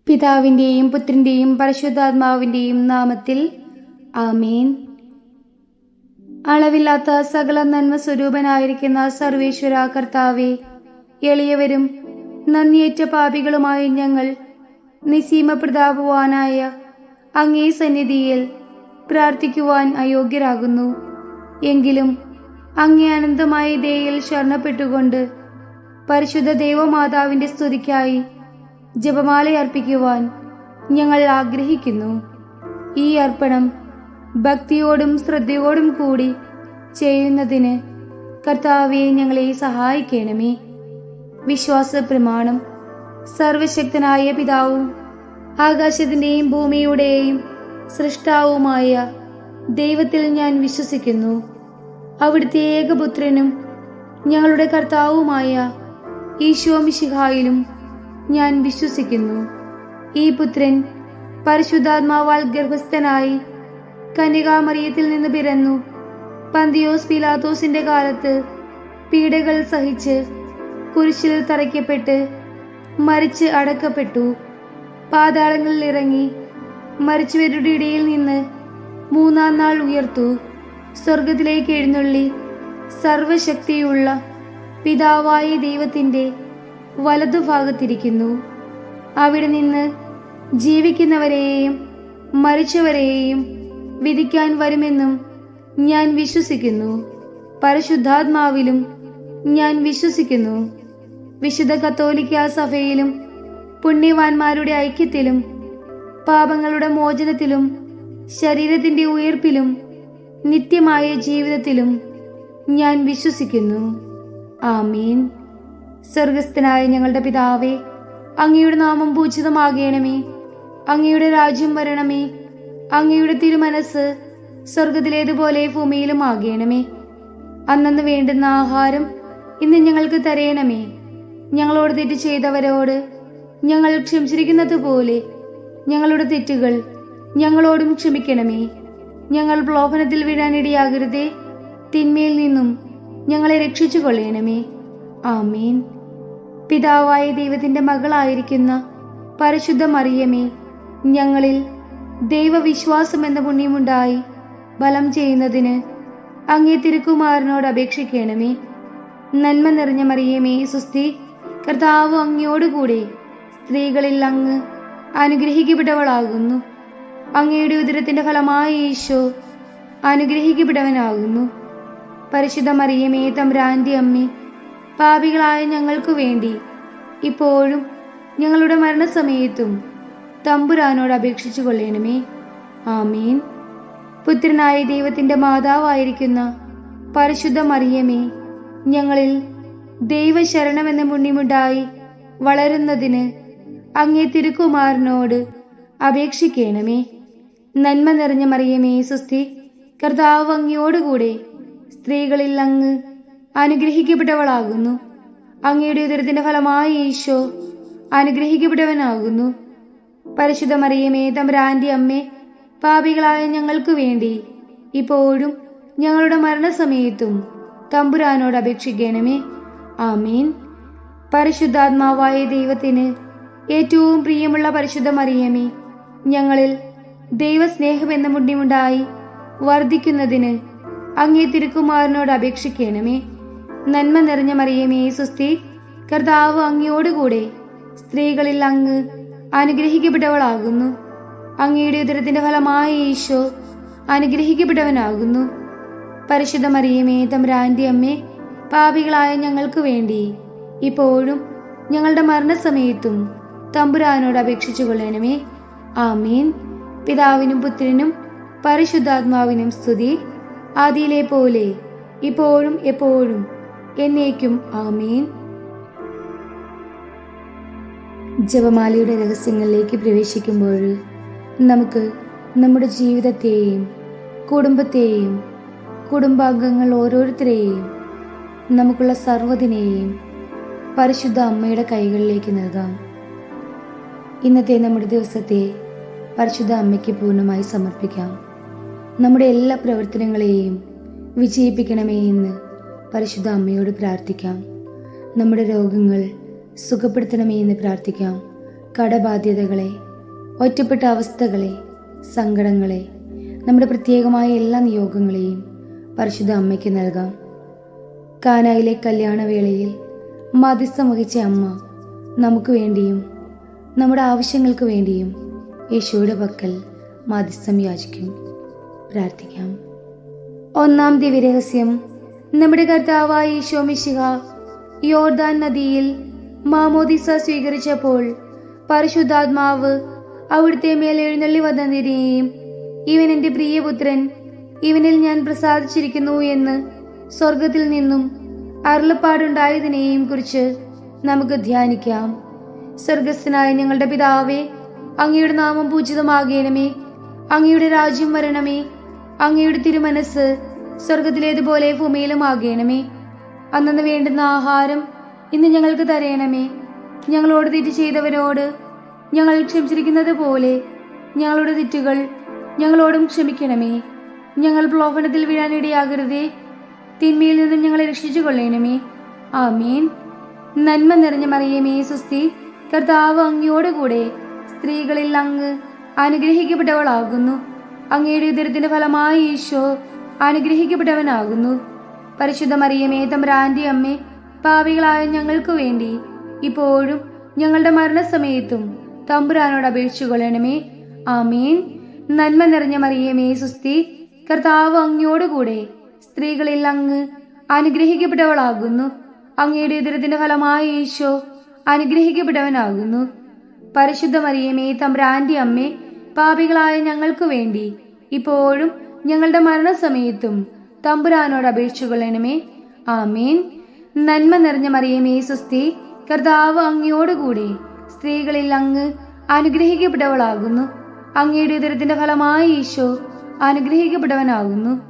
പിതാവിൻ്റെയും പുത്രൻ്റെയും പരിശുദ്ധാത്മാവിൻ്റെയും നാമത്തിൽ ആമേൻ. അളവില്ലാത്ത സകല നന്മ സ്വരൂപനായിരിക്കുന്ന സർവേശ്വര കർത്താവേ, എളിയവരും നന്ദിയേറ്റ പാപികളുമായ ഞങ്ങൾ നിസീമ പ്രതാപവാനായ അങ്ങേ സന്നിധിയിൽ പ്രാർത്ഥിക്കുവാൻ അയോഗ്യരാകുന്നു. എങ്കിലും അങ്ങേ അനന്തമായ ദയയിൽ ശരണപ്പെട്ടുകൊണ്ട് പരിശുദ്ധ ദൈവമാതാവിൻ്റെ സ്തുതിക്കായി ജപമാല അർപ്പിക്കുവാൻ ഞങ്ങൾ ആഗ്രഹിക്കുന്നു. ഈ അർപ്പണം ഭക്തിയോടും ശ്രദ്ധയോടും കൂടി ചെയ്യുന്നതിന് കർത്താവെ ഞങ്ങളെ സഹായിക്കണമേ. വിശ്വാസ പ്രമാണം. സർവശക്തനായ പിതാവും ആകാശത്തിൻ്റെയും ഭൂമിയുടെയും സൃഷ്ടാവുമായ ദൈവത്തിൽ ഞാൻ വിശ്വസിക്കുന്നു. അവിടുത്തെ ഏകപുത്രനും ഞങ്ങളുടെ കർത്താവുമായ ഈശോ മിശിഹായിലും ഞാൻ വിശ്വസിക്കുന്നു. ഈ പുത്രൻ പരിശുദ്ധാത്മാവാൽ ഗർഭസ്ഥനായി കന്യകാമറിയത്തിൽ നിന്ന് പിറന്നു. പന്തിയോസ് പീലാത്തോസിന്റെ കാലത്ത് പീഡകൾ സഹിച്ച് കുരിശിൽ തറയ്ക്കപ്പെട്ട് മരിച്ച് അടക്കപ്പെട്ടു. പാതാളങ്ങളിൽ ഇറങ്ങി മരിച്ചവരുടെ ഇടയിൽ നിന്ന് മൂന്നാം നാൾ ഉയർത്തു. സ്വർഗത്തിലേക്ക് എഴുന്നള്ളി സർവശക്തിയുള്ള പിതാവായ ദൈവത്തിന്റെ വലതുഭാഗത്തിരിക്കുന്നു. അവിടെ നിന്ന് ജീവിക്കുന്നവരെയും മരിച്ചവരെയും വിധിക്കാൻ വരുമെന്നും ഞാൻ വിശ്വസിക്കുന്നു. പരിശുദ്ധാത്മാവിലും ഞാൻ വിശ്വസിക്കുന്നു. വിശുദ്ധ കത്തോലിക്കാ സഭയിലും പുണ്യവാന്മാരുടെ ഐക്യത്തിലും പാപങ്ങളുടെ മോചനത്തിലും ശരീരത്തിന്റെ ഉയർപ്പിലും നിത്യമായ ജീവിതത്തിലും ഞാൻ വിശ്വസിക്കുന്നു. ആമീൻ. സ്വർഗസ്ഥനായ ഞങ്ങളുടെ പിതാവേ, അങ്ങയുടെ നാമം പൂജിതമാകണമേ. അങ്ങയുടെ രാജ്യം വരണമേ. അങ്ങയുടെ തിരുമനസ് സ്വർഗത്തിലേതുപോലെ ഭൂമിയിലും ആകണമേ. അന്നന്ന് വേണ്ടുന്ന ആഹാരം ഇന്ന് ഞങ്ങൾക്ക് തരയണമേ. ഞങ്ങളോട് തെറ്റ് ചെയ്തവരോട് ഞങ്ങൾ ക്ഷമിച്ചിരിക്കുന്നത് പോലെ ഞങ്ങളുടെ തെറ്റുകൾ ഞങ്ങളോടും ക്ഷമിക്കണമേ. ഞങ്ങൾ പ്രലോഭനത്തിൽ വീഴാനിടയാകരുതേ. തിന്മയിൽ നിന്നും ഞങ്ങളെ രക്ഷിച്ചു കൊള്ളണമേ. ആമീൻ. പിതാവായ ദൈവത്തിന്റെ മകളായിരിക്കുന്ന പരിശുദ്ധ മറിയമേ, ഞങ്ങളിൽ ദൈവവിശ്വാസം എന്ന പുണ്യമുണ്ടായി ബലം ചെയ്യുന്നതിന് അങ്ങേ തിരുക്കുമാരനോട് അപേക്ഷിക്കണമേ. നന്മ നിറഞ്ഞ മറിയമേ, സുസ്തി, കർത്താവ് അങ്ങയോടുകൂടെ സ്ത്രീകളിൽ അങ്ങ് അനുഗ്രഹിക്കപ്പെട്ടവളാകുന്നു. അങ്ങയുടെ ഉദരത്തിന്റെ ഫലമായ ഈശോ അനുഗ്രഹിക്കപ്പെട്ടവനാകുന്നു. പരിശുദ്ധ മറിയമേ, തമ്പുരാന്റെ അമ്മേ, പാപികളായ ഞങ്ങൾക്കു വേണ്ടി ഇപ്പോഴും ഞങ്ങളുടെ മരണസമയത്തും തമ്പുരാനോട് അപേക്ഷിച്ചു കൊള്ളണമേ. ആമീൻ. പുത്രനായ ദൈവത്തിന്റെ മാതാവായിരിക്കുന്ന പരിശുദ്ധ മറിയമേ, ഞങ്ങളിൽ ദൈവശരണമെന്ന പുണ്യമുണ്ടായി വളരുന്നതിന് അങ്ങേ തിരുക്കുമാരനോട് അപേക്ഷിക്കണമേ. നന്മ നിറഞ്ഞ മറിയമേ, സുസ്തി, കർത്താവ് അങ്ങയോടുകൂടെ സ്ത്രീകളിൽ അങ്ങ് അനുഗ്രഹിക്കപ്പെട്ടവളാകുന്നു. അങ്ങയുടെ ഉദരത്തിന്റെ ഫലമായ ഈശോ അനുഗ്രഹിക്കപ്പെട്ടവനാകുന്നു. പരിശുദ്ധ മറിയമേ, തമ്പുരാന്റെ അമ്മേ, പാപികളായ ഞങ്ങൾക്കു വേണ്ടി ഇപ്പോഴും ഞങ്ങളുടെ മരണസമയത്തും തമ്പുരാനോട് അപേക്ഷിക്കണമേ. ആമീൻ. പരിശുദ്ധാത്മാവായ ദൈവത്തിന് ഏറ്റവും പ്രിയമുള്ള പരിശുദ്ധ മറിയമേ, ഞങ്ങളിൽ ദൈവസ്നേഹം എന്ന പുണ്യമുണ്ടായി വർദ്ധിക്കുന്നതിന് അങ്ങേ തിരുക്കുമാരനോട് അപേക്ഷിക്കണമേ. നന്മ നിറഞ്ഞ മറിയമേ, സുസ്തി, കർത്താവ് അങ്ങയോടുകൂടെ സ്ത്രീകളിൽ അങ്ങ് അനുഗ്രഹിക്കപ്പെട്ടവളാകുന്നു. അങ്ങയുടെ ഉദരത്തിന്റെ ഫലമായ ഈശോ അനുഗ്രഹിക്കപ്പെട്ടവനാകുന്നു. പരിശുദ്ധ മറിയമേ, തമ്പുരാന്റെ അമ്മേ, പാപികളായ ഞങ്ങൾക്ക് വേണ്ടി ഇപ്പോഴും ഞങ്ങളുടെ മരണസമയത്തും തമ്പുരാനോട് അപേക്ഷിച്ചു കൊള്ളണമേ. ആമീൻ. പിതാവിനും പുത്രനും പരിശുദ്ധാത്മാവിനും സ്തുതി, ആദിയിലെ പോലെ ഇപ്പോഴും എപ്പോഴും എന്നേക്കും. ആമീൻ. ജപമാലയുടെ രഹസ്യങ്ങളിലേക്ക് പ്രവേശിക്കുമ്പോൾ നമുക്ക് നമ്മുടെ ജീവിതത്തെയും കുടുംബത്തെയും കുടുംബാംഗങ്ങൾ ഓരോരുത്തരെയും നമുക്കുള്ള സർവ്വതിനെയും പരിശുദ്ധ അമ്മയുടെ കൈകളിലേക്ക് നൽകാം. ഇന്നത്തെ നമ്മുടെ ദിവസത്തെ പരിശുദ്ധ അമ്മയ്ക്ക് പൂർണ്ണമായി സമർപ്പിക്കാം. നമ്മുടെ എല്ലാ പ്രവർത്തനങ്ങളെയും വിജയിപ്പിക്കണമേ എന്ന് പരിശുദ്ധ അമ്മയോട് പ്രാർത്ഥിക്കാം. നമ്മുടെ രോഗങ്ങൾ സുഖപ്പെടുത്തണമേ എന്ന് പ്രാർത്ഥിക്കാം. കടബാധ്യതകളെ, ഒറ്റപ്പെട്ട അവസ്ഥകളെ, സങ്കടങ്ങളെ, നമ്മുടെ പ്രത്യേകമായ എല്ലാ നിയോഗങ്ങളെയും പരിശുദ്ധ അമ്മയ്ക്ക് നൽകാം. കാനായിലെ കല്യാണവേളയിൽ മധ്യസ്ഥം വഹിച്ച അമ്മ നമുക്ക് വേണ്ടിയും നമ്മുടെ ആവശ്യങ്ങൾക്ക് വേണ്ടിയും യേശുവിടെ പക്കൽ മധ്യസ്ഥം യാചിക്കും. പ്രാർത്ഥിക്കാം. ഒന്നാം ദിവ്യരഹസ്യം. നമ്മുടെ കർത്താവായ ഈശോ മിശിഹ യോർദാൻ നദിയിൽ മാമോദിസ സ്വീകരിച്ചപ്പോൾ പരിശുദ്ധാത്മാവ് അവിടുത്തെ മേൽ എഴുന്നള്ളി വന്നതിനെയും ഇവൻ എൻ്റെ പ്രിയപുത്രൻ, ഇവനിൽ ഞാൻ പ്രസാദിച്ചിരിക്കുന്നു എന്ന് സ്വർഗത്തിൽ നിന്നും അരുളപ്പാടുണ്ടായതിനെയും കുറിച്ച് നമുക്ക് ധ്യാനിക്കാം. സ്വർഗസ്ഥനായ ഞങ്ങളുടെ പിതാവേ, അങ്ങയുടെ നാമം പൂജിതമാകണമേ. അങ്ങയുടെ രാജ്യം വരണമേ. അങ്ങയുടെ തിരുമനസ് സ്വർഗത്തിലേതുപോലെ ഭൂമിയിലും ആകണമേ. അന്നു വേണ്ടുന്ന ആഹാരം ഇന്ന് ഞങ്ങൾക്ക് തരയണമേ. ഞങ്ങളോട് തെറ്റ് ചെയ്തവരോട് ഞങ്ങൾ ക്ഷമിച്ചിരിക്കുന്നത് പോലെ ഞങ്ങളുടെ തെറ്റുകൾ ഞങ്ങളോടും ക്ഷമിക്കണമേ. ഞങ്ങൾ പ്രലോഭനത്തിൽ വീഴാനിടയാകരുതേ. തിന്മയിൽ നിന്നും ഞങ്ങളെ രക്ഷിച്ചു കൊള്ളണമേ. ആമേൻ. നന്മ നിറഞ്ഞ മറിയമേ സുസ്തി, കർത്താവ് അങ്ങയോടുകൂടെ സ്ത്രീകളിൽ അങ്ങ് അനുഗ്രഹിക്കപ്പെട്ടവളാകുന്നു. അങ്ങയുടെ ഉദരത്തിന്റെ ഫലമായി ഈശോ അനുഗ്രഹിക്കപ്പെട്ടവനാകുന്നു. പരിശുദ്ധ മറിയമേ തമ്പുരാന്റെ അമ്മേ, പാപികളായ ഞങ്ങൾക്ക് വേണ്ടി ഇപ്പോഴും ഞങ്ങളുടെ മരണസമയത്തും തമ്പുരാനോട് അപേക്ഷിച്ചു കൊള്ളണമേ. ആമേൻ. നന്മ നിറഞ്ഞ മറിയമേ സുസ്തി, കർത്താവ് അങ്ങയോടുകൂടെ സ്ത്രീകളിൽ അങ്ങ് അനുഗ്രഹിക്കപ്പെട്ടവളാകുന്നു. അങ്ങയുടെ ഉദരത്തിന്റെ ഫലമായി ഈശോ അനുഗ്രഹിക്കപ്പെട്ടവനാകുന്നു. പരിശുദ്ധ മറിയമേ തമ്പുരാന്റെ അമ്മേ, പാപികളായ ഞങ്ങൾക്ക് വേണ്ടി ഇപ്പോഴും ഞങ്ങളുടെ മരണസമയത്തും തമ്പുരാനോട് അപേക്ഷിച്ചു കൊള്ളണമേ. ആമേൻ. നന്മ നിറഞ്ഞ മറിയമേ സുസ്തി, കർത്താവ് അങ്ങയോടുകൂടെ സ്ത്രീകളിൽ അങ്ങ് അനുഗ്രഹിക്കപ്പെട്ടവളാകുന്നു. അങ്ങയുടെ ഉദരത്തിന്റെ ഫലമായി ഈശോ അനുഗ്രഹിക്കപ്പെട്ടവനാകുന്നു.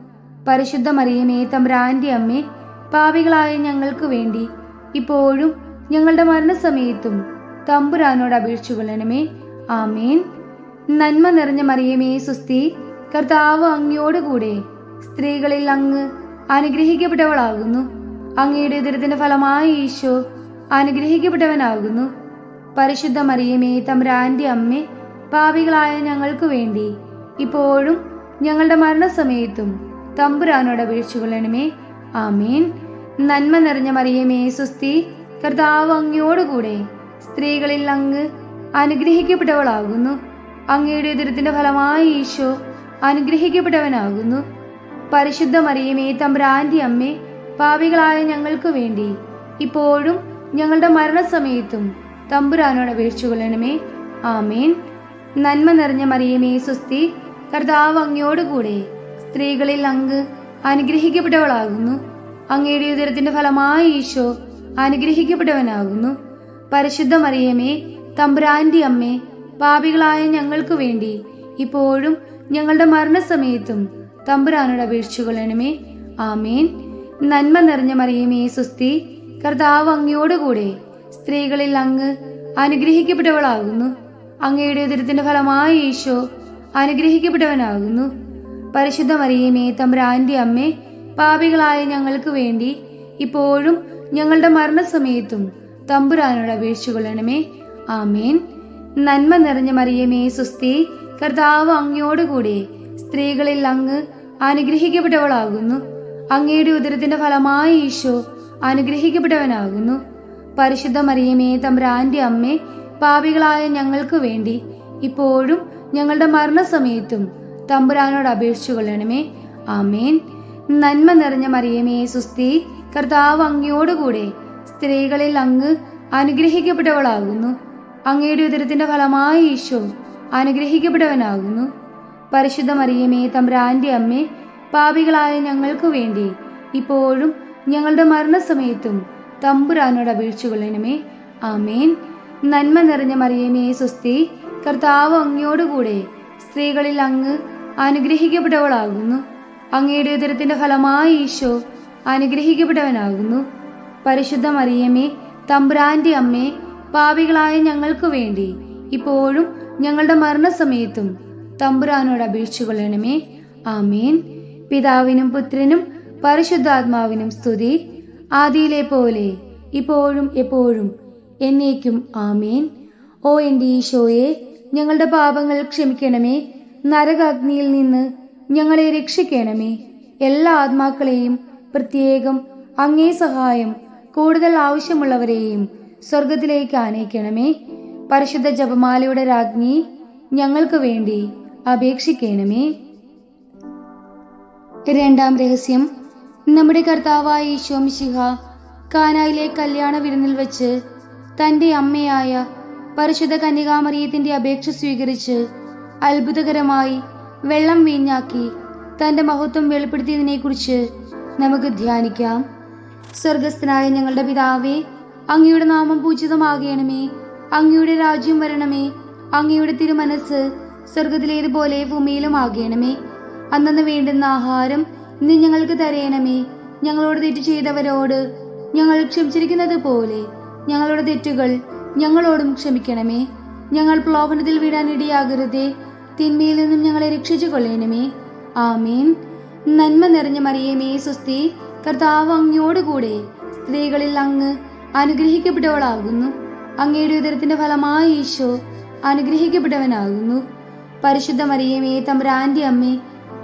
പരിശുദ്ധ മറിയമേ തമ്പുരാന്റെ അമ്മേ, പാപികളായ ഞങ്ങൾക്ക് വേണ്ടി ഇപ്പോഴും ഞങ്ങളുടെ മരണസമയത്തും തമ്പുരാനോട് അപേക്ഷിച്ചു കൊള്ളണമേ. ആമേൻ. നന്മ നിറഞ്ഞ മറിയമേ സുസ്തി, കർത്താവ് അങ്ങയോടുകൂടെ സ്ത്രീകളിൽ അങ്ങ് അനുഗ്രഹിക്കപ്പെട്ടവളാകുന്നു. അങ്ങയുടെ ഉദരത്തിന്റെ ഫലമായി ഈശോ അനുഗ്രഹിക്കപ്പെട്ടവനാകുന്നു. പരിശുദ്ധ മറിയമേ തമ്പുരാന്റെ അമ്മേ, പാപികളായ ഞങ്ങൾക്ക് വേണ്ടി ഇപ്പോഴും ഞങ്ങളുടെ മരണസമയത്തും തമ്പുരാനോട് അപേക്ഷിച്ചു കൊള്ളണമേ. ആമേൻ. നന്മ നിറഞ്ഞ മറിയമേ സുസ്തി, കർത്താവ് അങ്ങയോടുകൂടെ സ്ത്രീകളിൽ അങ്ങ് അനുഗ്രഹിക്കപ്പെട്ടവളാകുന്നു. അങ്ങയുടെ ഉദരത്തിന്റെ ഫലമായി ഈശോ അനുഗ്രഹിക്കപ്പെട്ടവനാകുന്നു. പരിശുദ്ധ മറിയമേ തമ്പുരാന്റെ അമ്മേ, പാപികളായ ഞങ്ങൾക്ക് വേണ്ടി ഇപ്പോഴും ഞങ്ങളുടെ മരണസമയത്തും തമ്പുരാനോട് അപേക്ഷിച്ചു കൊള്ളണമേ. ആമേൻ. നന്മ നിറഞ്ഞ മറിയമേ സുസ്തി, കർത്താവ് അങ്ങയോടുകൂടെ സ്ത്രീകളിൽ അങ്ങ് അനുഗ്രഹിക്കപ്പെട്ടവളാകുന്നു. അങ്ങയുടെ ഉദരത്തിന്റെ ഫലമായി ഈശോ അനുഗ്രഹിക്കപ്പെട്ടവനാകുന്നു. പരിശുദ്ധ മറിയമേ തമ്പുരാന്റെ അമ്മേ, പാപികളായ ഞങ്ങൾക്ക് വേണ്ടി ഇപ്പോഴും ഞങ്ങളുടെ മരണസമയത്തും തമ്പുരാനോട് അപേക്ഷിച്ചു കൊള്ളണമേ. ആമേൻ. നന്മ നിറഞ്ഞ മറിയമേ സുസ്തി, കർത്താവ് അങ്ങയോടുകൂടെ സ്ത്രീകളിൽ അങ്ങ് അനുഗ്രഹിക്കപ്പെട്ടവളാകുന്നു. അങ്ങയുടെ ഉദരത്തിന്റെ ഫലമായി ഈശോ അനുഗ്രഹിക്കപ്പെട്ടവനാകുന്നു. പരിശുദ്ധ മറിയമേ തമ്പുരാന്റെ അമ്മേ, പാപികളായ ഞങ്ങൾക്ക് വേണ്ടി ഇപ്പോഴും ഞങ്ങളുടെ മരണസമയത്തും തമ്പുരാനോട് അപേക്ഷിച്ചു കൊള്ളണമേ. ആമേൻ. നന്മ നിറഞ്ഞ മറിയമേ സുസ്തി, കർത്താവ് അങ്ങയോടുകൂടെ സ്ത്രീകളിൽ അങ്ങ് അനുഗ്രഹിക്കപ്പെട്ടവളാകുന്നു. അങ്ങയുടെ ഉദരത്തിന്റെ ഫലമായി ഈശോ അനുഗ്രഹിക്കപ്പെട്ടവനാകുന്നു. പരിശുദ്ധ മറിയമേ തമ്പുരാന്റെ അമ്മേ, പാപികളായ ഞങ്ങൾക്ക് വേണ്ടി ഇപ്പോഴും ഞങ്ങളുടെ മരണസമയത്തും തമ്പുരാനോട് അപേക്ഷിച്ചു കൊള്ളണമേ. ആമേൻ. നന്മ നിറഞ്ഞ മറിയമേ സുസ്തി, കർത്താവ് അങ്ങയോടുകൂടെ സ്ത്രീകളിൽ അങ്ങ് അനുഗ്രഹിക്കപ്പെട്ടവളാകുന്നു. അങ്ങയുടെ ഉദരത്തിന്റെ ഫലമായി ഈശോ അനുഗ്രഹിക്കപ്പെട്ടവനാകുന്നു. പരിശുദ്ധ മറിയമേ തമ്പുരാന്റെ അമ്മേ, പാപികളായ ഞങ്ങൾക്ക് വേണ്ടി ഇപ്പോഴും ഞങ്ങളുടെ മരണസമയത്തും തമ്പുരാനോട് അപേക്ഷിച്ചു കൊള്ളണമേ. ആമേൻ. നന്മ നിറഞ്ഞ മറിയമേ സുസ്തി, കർത്താവ് അങ്ങയോടുകൂടെ സ്ത്രീകളിൽ അങ്ങ് അനുഗ്രഹിക്കപ്പെട്ടവളാകുന്നു. അങ്ങയുടെ ഉദരത്തിന്റെ ഫലമായി ഈശോ അനുഗ്രഹിക്കപ്പെട്ടവനാകുന്നു. പരിശുദ്ധ മറിയമേ തമ്പുരാന്റെ അമ്മേ, പാപികളായ ഞങ്ങൾക്ക് വേണ്ടി ഇപ്പോഴും ഞങ്ങളുടെ മരണസമയത്തും തമ്പുരാനോട് അപേക്ഷിച്ചു കൊള്ളണമേ. ആമേൻ. പിതാവിനും പുത്രനും പരിശുദ്ധാത്മാവിനും സ്തുതി, ആദിയിലെ പോലെ ഇപ്പോഴും എപ്പോഴും എന്നേക്കും. ആമേൻ. ഓ എൻ്റെ ഈശോയെ, ഞങ്ങളുടെ പാപങ്ങൾ ക്ഷമിക്കണമേ. നരകാഗ്നിയിൽ നിന്ന് ഞങ്ങളെ രക്ഷിക്കണമേ. എല്ലാ ആത്മാക്കളെയും, പ്രത്യേകം അങ്ങേ സഹായം കൂടുതൽ ആവശ്യമുള്ളവരെയും സ്വർഗത്തിലേക്ക് ആനയിക്കണമേ. പരിശുദ്ധ ജപമാലയുടെ രാജ്ഞി, ഞങ്ങൾക്ക് വേണ്ടി അപേക്ഷിക്കണമേ. രണ്ടാം രഹസ്യം, നമ്മുടെ കർത്താവായ ഈശോ മിശിഹ കാനായിലെ കല്യാണ വിരുന്നിൽ വെച്ച് തൻ്റെ അമ്മയായ പരിശുദ്ധ കന്യകാമറിയത്തിന്റെ അപേക്ഷ സ്വീകരിച്ച് അത്ഭുതകരമായി വെള്ളം വീഞ്ഞാക്കി തൻ്റെ മഹത്വം വെളിപ്പെടുത്തിയതിനെ കുറിച്ച് നമുക്ക് ധ്യാനിക്കാം. സ്വർഗസ്ഥനായ ഞങ്ങളുടെ പിതാവേ, അങ്ങയുടെ നാമം പൂജിതമാകണമേ. അങ്ങയുടെ രാജ്യം വരണമേ. അങ്ങയുടെ തിരുമനസ് സ്വർഗത്തിലേതുപോലെ ഭൂമിയിലും ആകണമേ. അന്നന്ന് വേണ്ടുന്ന ആഹാരം ഇന്ന് ഞങ്ങൾക്ക് തരയണമേ. ഞങ്ങളോട് തെറ്റ് ചെയ്തവരോട് ഞങ്ങൾ ക്ഷമിച്ചിരിക്കുന്നത് പോലെ ഞങ്ങളുടെ തെറ്റുകൾ ഞങ്ങളോടും ക്ഷമിക്കണമേ. ഞങ്ങൾ പ്രലോഭനത്തിൽ വീഴാൻ ഇടയാകരുതേ. തിന്മയിൽ നിന്നും ഞങ്ങളെ രക്ഷിച്ചു കൊള്ളണമേ. ആമേൻ. നന്മ നിറഞ്ഞ മറിയമേ സ്വസ്തി, കർത്താവ് അങ്ങയോടുകൂടെ സ്ത്രീകളിൽ അങ്ങ് അനുഗ്രഹിക്കപ്പെട്ടവളാകുന്നു. അങ്ങയുടെ ഉദരത്തിന്റെ ഫലമായ ഈശോ അനുഗ്രഹിക്കപ്പെട്ടവനാകുന്നു. പരിശുദ്ധ മറിയമേ, തമ്പുരാന്റെ അമ്മേ,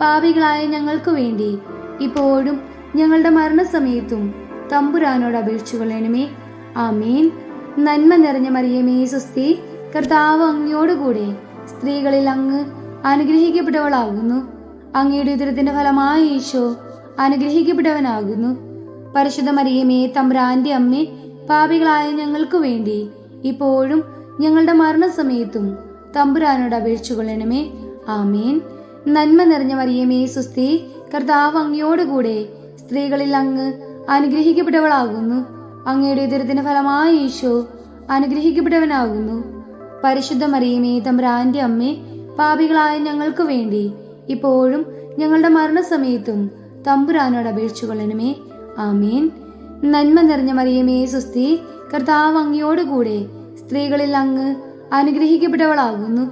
പാപികളായ ഞങ്ങൾക്ക് വേണ്ടി ഇപ്പോഴും ഞങ്ങളുടെ മരണസമയത്തും തമ്പുരാനോട് അപേക്ഷിച്ചുകൊള്ളണമേ. ആമേൻ. നന്മ നിറഞ്ഞ മറിയമേ സ്വസ്തി, കർത്താവ് അങ്ങയോടുകൂടെ സ്ത്രീകളിൽ അങ്ങ് അനുഗ്രഹിക്കപ്പെട്ടവളാകുന്നു. അങ്ങയുടെ ഉദരത്തിന്റെ ഫലമായ ഈശോ അനുഗ്രഹിക്കപ്പെട്ടവനാകുന്നു. പരിശുദ്ധ മറിയമേ, തമ്പുരാന്റെ അമ്മേ, പാപികളായ ഞങ്ങൾക്ക് വേണ്ടി ഇപ്പോഴും ഞങ്ങളുടെ മരണസമയത്തും തമ്പുരാനോട് അപേക്ഷിച്ചുകൊള്ളണമേ. ആമേൻ. നന്മ നിറഞ്ഞ മറിയമേ സ്വസ്തി, കർത്താവ് അങ്ങയോടുകൂടെ സ്ത്രീകളിൽ അങ്ങ് അനുഗ്രഹിക്കപ്പെട്ടവളാകുന്നു. അങ്ങയുടെ ഉദരത്തിന്റെ ഫലമായ ഈശോ അനുഗ്രഹിക്കപ്പെട്ടവനാകുന്നു. പരിശുദ്ധ മറിയമേ, തമ്പുരാന്റെ അമ്മേ, പാപികളായ ഞങ്ങൾക്ക് വേണ്ടി ഇപ്പോഴും ഞങ്ങളുടെ മരണസമയത്തും തമ്പുരാനോട് അപേക്ഷിച്ചുകൊള്ളണമേ. ആമേൻ. നന്മ നിറഞ്ഞ മറിയമേ സ്വസ്തി, കർത്താവ് അങ്ങയോടുകൂടെ സ്ത്രീകളിൽ അങ്ങ് അനുഗ്രഹിക്കപ്പെട്ടവളാകുന്നു.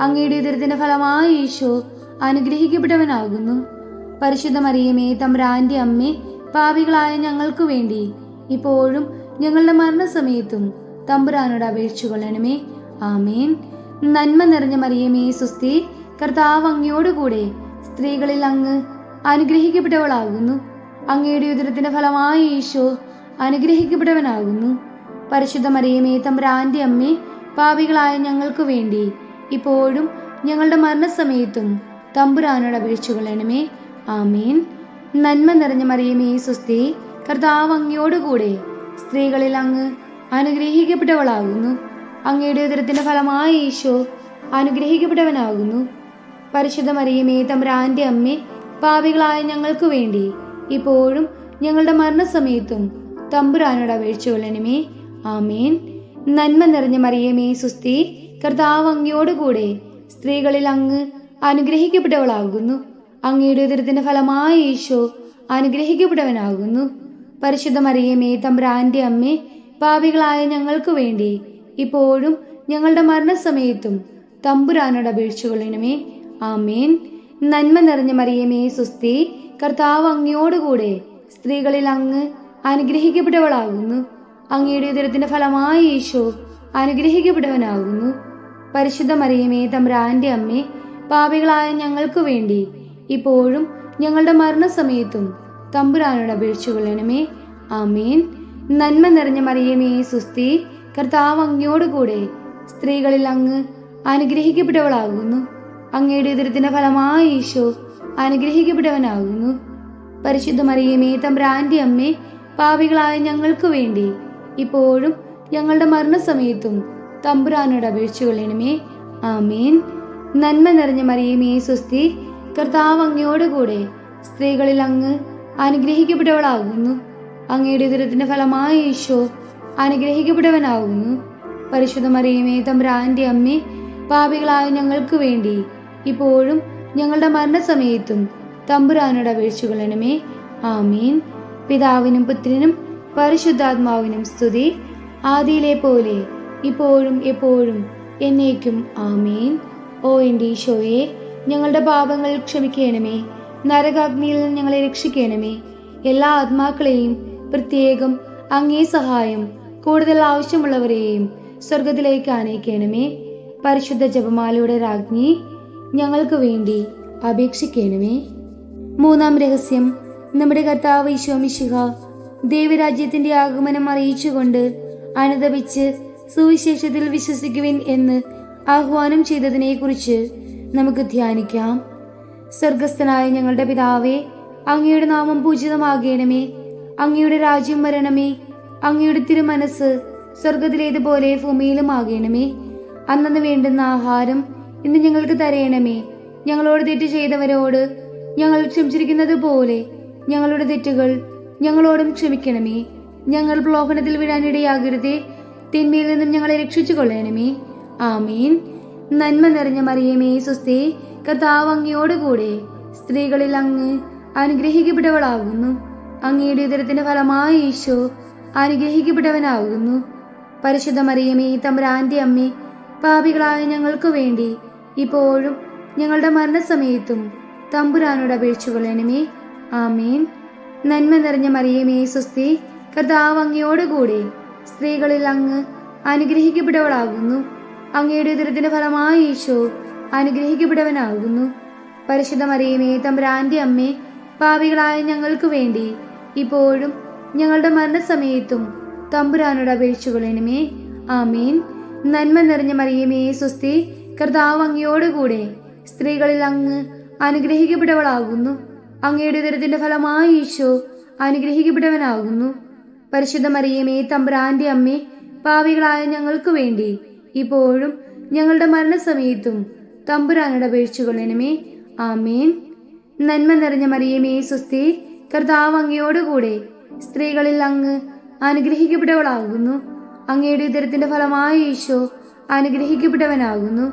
അങ്ങയുടെ ഉദരത്തിന്റെ ഫലമായ ഈശോ അനുഗ്രഹിക്കപ്പെട്ടവനാകുന്നു. പരിശുദ്ധ മറിയമേ, തമ്പുരാന്റെ അമ്മേ, പാപികളായ ഞങ്ങൾക്ക് വേണ്ടി ഇപ്പോഴും ഞങ്ങളുടെ മരണസമയത്തും തമ്പുരാനോട് അപേക്ഷിച്ചുകൊള്ളണമേ. ആമേൻ. നന്മ നിറഞ്ഞ മറിയമേ സ്വസ്തി, കർത്താവ് അങ്ങയോടുകൂടെ സ്ത്രീകളിൽ അങ്ങ് അനുഗ്രഹിക്കപ്പെട്ടവളാകുന്നു. അങ്ങയുടെ ഉദരത്തിന്റെ ഫലമായ ഈശോ അനുഗ്രഹിക്കപ്പെട്ടവനാകുന്നു. പരിശുദ്ധ മറിയമേ, തമ്പുരാന്റെ അമ്മേ, പാപികളായ ഞങ്ങൾക്ക് വേണ്ടി ഇപ്പോഴും ഞങ്ങളുടെ മരണസമയത്തും തമ്പുരാനോട് അപേക്ഷിച്ചുകൊള്ളണമേ. ആമേൻ. നന്മ നിറഞ്ഞ മറിയമേ സ്വസ്തി, കർത്താവ് അങ്ങയോടുകൂടെ സ്ത്രീകളിൽ അങ്ങ് അനുഗ്രഹിക്കപ്പെട്ടവളാകുന്നു. അങ്ങയുടെ ഉദരത്തിന്റെ ഫലമായ ഈശോ അനുഗ്രഹിക്കപ്പെട്ടവനാകുന്നു. പരിശുദ്ധ മറിയമേ, തമ്പുരാന്റെ അമ്മേ, പാപികളായ ഞങ്ങൾക്ക് വേണ്ടി ഇപ്പോഴും ഞങ്ങളുടെ മരണസമയത്തും തമ്പുരാനോട് അപേക്ഷിച്ചുകൊള്ളണമേ. ആമേൻ. നന്മ നിറഞ്ഞ മറിയമേ സ്വസ്തി, കർത്താവ് അങ്ങയോടുകൂടെ സ്ത്രീകളിൽ അങ്ങ് അനുഗ്രഹിക്കപ്പെട്ടവളാകുന്നു. അങ്ങയുടെ ഉദരത്തിന്റെ ഫലമായ ഈശോ അനുഗ്രഹിക്കപ്പെട്ടവനാകുന്നു. പരിശുദ്ധ മറിയമേ, തമ്പുരാന്റെ അമ്മേ, പാപികളായ ഞങ്ങൾക്ക് വേണ്ടി ഇപ്പോഴും ഞങ്ങളുടെ മരണസമയത്തും തമ്പുരാനോട് അപേക്ഷിച്ചുകൊള്ളണമേ. ആമേൻ. നന്മ നിറഞ്ഞ മറിയമേ സ്വസ്തി, കർത്താവ് അങ്ങയോടുകൂടെ സ്ത്രീകളിൽ അങ്ങ് അനുഗ്രഹിക്കപ്പെട്ടവളാകുന്നു. അങ്ങയുടെ ഉദരത്തിന്റെ ഫലമായ ഈശോ അനുഗ്രഹിക്കപ്പെട്ടവനാകുന്നു. പരിശുദ്ധ മറിയമേ, തമ്പുരാന്റെ അമ്മേ, പാപികളായ ഞങ്ങൾക്ക് വേണ്ടി ഇപ്പോഴും ഞങ്ങളുടെ മരണസമയത്തും തമ്പുരാനോട് അപേക്ഷിച്ചുകൊള്ളണമേ. ആമേൻ. നന്മ നിറഞ്ഞ മറിയമേ സ്വസ്തി, കർത്താവ് അങ്ങയോടുകൂടെ സ്ത്രീകളിൽ അങ്ങ് അനുഗ്രഹിക്കപ്പെട്ടവളാകുന്നു. അങ്ങയുടെ ഉദരത്തിന്റെ ഫലമായ ഈശോ അനുഗ്രഹിക്കപ്പെട്ടവനാകുന്നു. പരിശുദ്ധ മറിയമേ, തമ്പുരാന്റെ അമ്മേ, പാപികളായ ഞങ്ങൾക്ക് വേണ്ടി ഇപ്പോഴും ഞങ്ങളുടെ മരണസമയത്തും തമ്പുരാനോട് അപേക്ഷിച്ചുകൊള്ളണമേ. ആമേൻ. നന്മ നിറഞ്ഞ മറിയമേ സ്വസ്തി, കർത്താവ് അങ്ങയോടുകൂടെ സ്ത്രീകളിൽ അങ്ങ് അനുഗ്രഹിക്കപ്പെട്ടവളാകുന്നു. അങ്ങയുടെ ഉദരത്തിന്റെ ഫലമായ ഈശോ അനുഗ്രഹിക്കപ്പെട്ടവനാകുന്നു. പരിശുദ്ധ മറിയമേ, തമ്പുരാന്റെ അമ്മേ, പാപികളായ ഞങ്ങൾക്ക് വേണ്ടി ഇപ്പോഴും ഞങ്ങളുടെ മരണസമയത്തും തമ്പുരാനോട് അപേക്ഷിച്ചുകൊള്ളണമേ. ആമേൻ. പിതാവിനും പുത്രനും പരിശുദ്ധാത്മാവിനും സ്തുതി, ആദിയിലെ പോലെ ഇപ്പോഴും എപ്പോഴും എന്നേക്കും. ആമേൻ. ഓ എൻ്റെ ഈശോയെ, ഞങ്ങളുടെ പാപങ്ങൾ ക്ഷമിക്കണമേ. നരകാഗ്നിയിൽ നിന്ന് ഞങ്ങളെ രക്ഷിക്കണമേ. എല്ലാ ആത്മാക്കളെയും, പ്രത്യേകം അങ്ങേ സഹായം കൂടുതൽ ആവശ്യമുള്ളവരെയും സ്വർഗത്തിലേക്ക് ആനയിക്കണമേ. പരിശുദ്ധ ജപമാലയുടെ രാജ്ഞി, ഞങ്ങൾക്ക് വേണ്ടി അപേക്ഷിക്കണമേ. മൂന്നാം രഹസ്യം, നമ്മുടെ കർത്താവ് ഈശോ മിശിഹ ദൈവരാജ്യത്തിന്റെ ആഗമനം അറിയിച്ചുകൊണ്ട് അനുതപിച്ച് സുവിശേഷത്തിൽ വിശ്വസിക്കുവിൻ എന്ന് ആഹ്വാനം ചെയ്തതിനെ കുറിച്ച് നമുക്ക് ധ്യാനിക്കാം. സ്വർഗസ്ഥനായ ഞങ്ങളുടെ പിതാവേ, അങ്ങയുടെ നാമം പൂജിതമാകണമേ. അങ്ങയുടെ രാജ്യം വരണമേ. അങ്ങയുടെ തിരുമനസ് സ്വർഗത്തിലേതുപോലെ ഭൂമിയിലും ആകണമേ. അന്നു വേണ്ടുന്ന ആഹാരം ഇന്ന് ഞങ്ങൾക്ക് തരയണമേ. ഞങ്ങളോട് തെറ്റ് ചെയ്തവരോട് ഞങ്ങൾ ക്ഷമിച്ചിരിക്കുന്നത് പോലെ ഞങ്ങളുടെ തെറ്റുകൾ ഞങ്ങളോടും ക്ഷമിക്കണമേ. ഞങ്ങൾ പ്രലോഭനത്തിൽ വീഴാനിടയാകരുതേ. തിന്മയിൽ നിന്നും ഞങ്ങളെ രക്ഷിച്ചു കൊള്ളണമേ. ആമീൻ. നന്മ നിറഞ്ഞ മറിയമേ, സ്വസ്തി, കർത്താവ് അങ്ങയോടുകൂടെ സ്ത്രീകളിൽ അങ്ങ് അനുഗ്രഹിക്കപ്പെട്ടവളാകുന്നു. അങ്ങയുടെ ഉദരത്തിന്റെ ഫലമായ ഈശോ അനുഗ്രഹിക്കപ്പെട്ടവനാകുന്നു. പരിശുദ്ധ മറിയമേ, തമ്പുരാന്റെ അമ്മേ, പാപികളായ ഞങ്ങൾക്ക് വേണ്ടി ഇപ്പോഴും ഞങ്ങളുടെ മരണസമയത്തും തമ്പുരാനോട് അപേക്ഷിച്ചു കൊള്ളണമേ. ആമേൻ. നന്മ നിറഞ്ഞ മറിയമേ, സ്വസ്തി, കർത്താവ് അങ്ങയോടുകൂടെ സ്ത്രീകളിൽ അങ്ങ് അനുഗ്രഹിക്കപ്പെട്ടവളാകുന്നു. അങ്ങയുടെ ഉദരത്തിന്റെ ഫലമായ ഈശോ അനുഗ്രഹിക്കപ്പെട്ടവനാകുന്നു. പരിശുദ്ധ മറിയമേ, തമ്പുരാന്റെ അമ്മേ, പാപികളായ ഞങ്ങൾക്ക് വേണ്ടി ഇപ്പോഴും ഞങ്ങളുടെ മരണസമയത്തും തമ്പുരാനോട് അപേക്ഷിച്ചു കൊള്ളണമേ. ആമീൻ. നന്മ നിറഞ്ഞ മറിയമേ, സ്വസ്തി, കർത്താവ് അങ്ങയോടുകൂടെ സ്ത്രീകളിൽ അങ്ങ് അനുഗ്രഹിക്കപ്പെട്ടവളാകുന്നു. അങ്ങയുടെ ഉദരത്തിന്റെ ഫലമായ ഈശോ അനുഗ്രഹിക്കപ്പെട്ടവനാകുന്നു. പരിശുദ്ധ മറിയമേ, തമ്പുരാന്റെ അമ്മേ, പാപികളായ ഞങ്ങൾക്ക് വേണ്ടി ഇപ്പോഴും ഞങ്ങളുടെ മരണസമയത്തും തമ്പുരാനോട് അപേക്ഷിച്ചു കൊള്ളണമേ. ആമേൻ. നന്മ നിറഞ്ഞ മറിയമേ, സ്വസ്തി, കർത്താവ് അങ്ങയോടുകൂടെ സ്ത്രീകളിൽ അങ്ങ് അനുഗ്രഹിക്കപ്പെട്ടവളാകുന്നു. അങ്ങയുടെ ഉദരത്തിന്റെ ഫലമായ ഈശോ അനുഗ്രഹിക്കപ്പെട്ടവനാകുന്നു.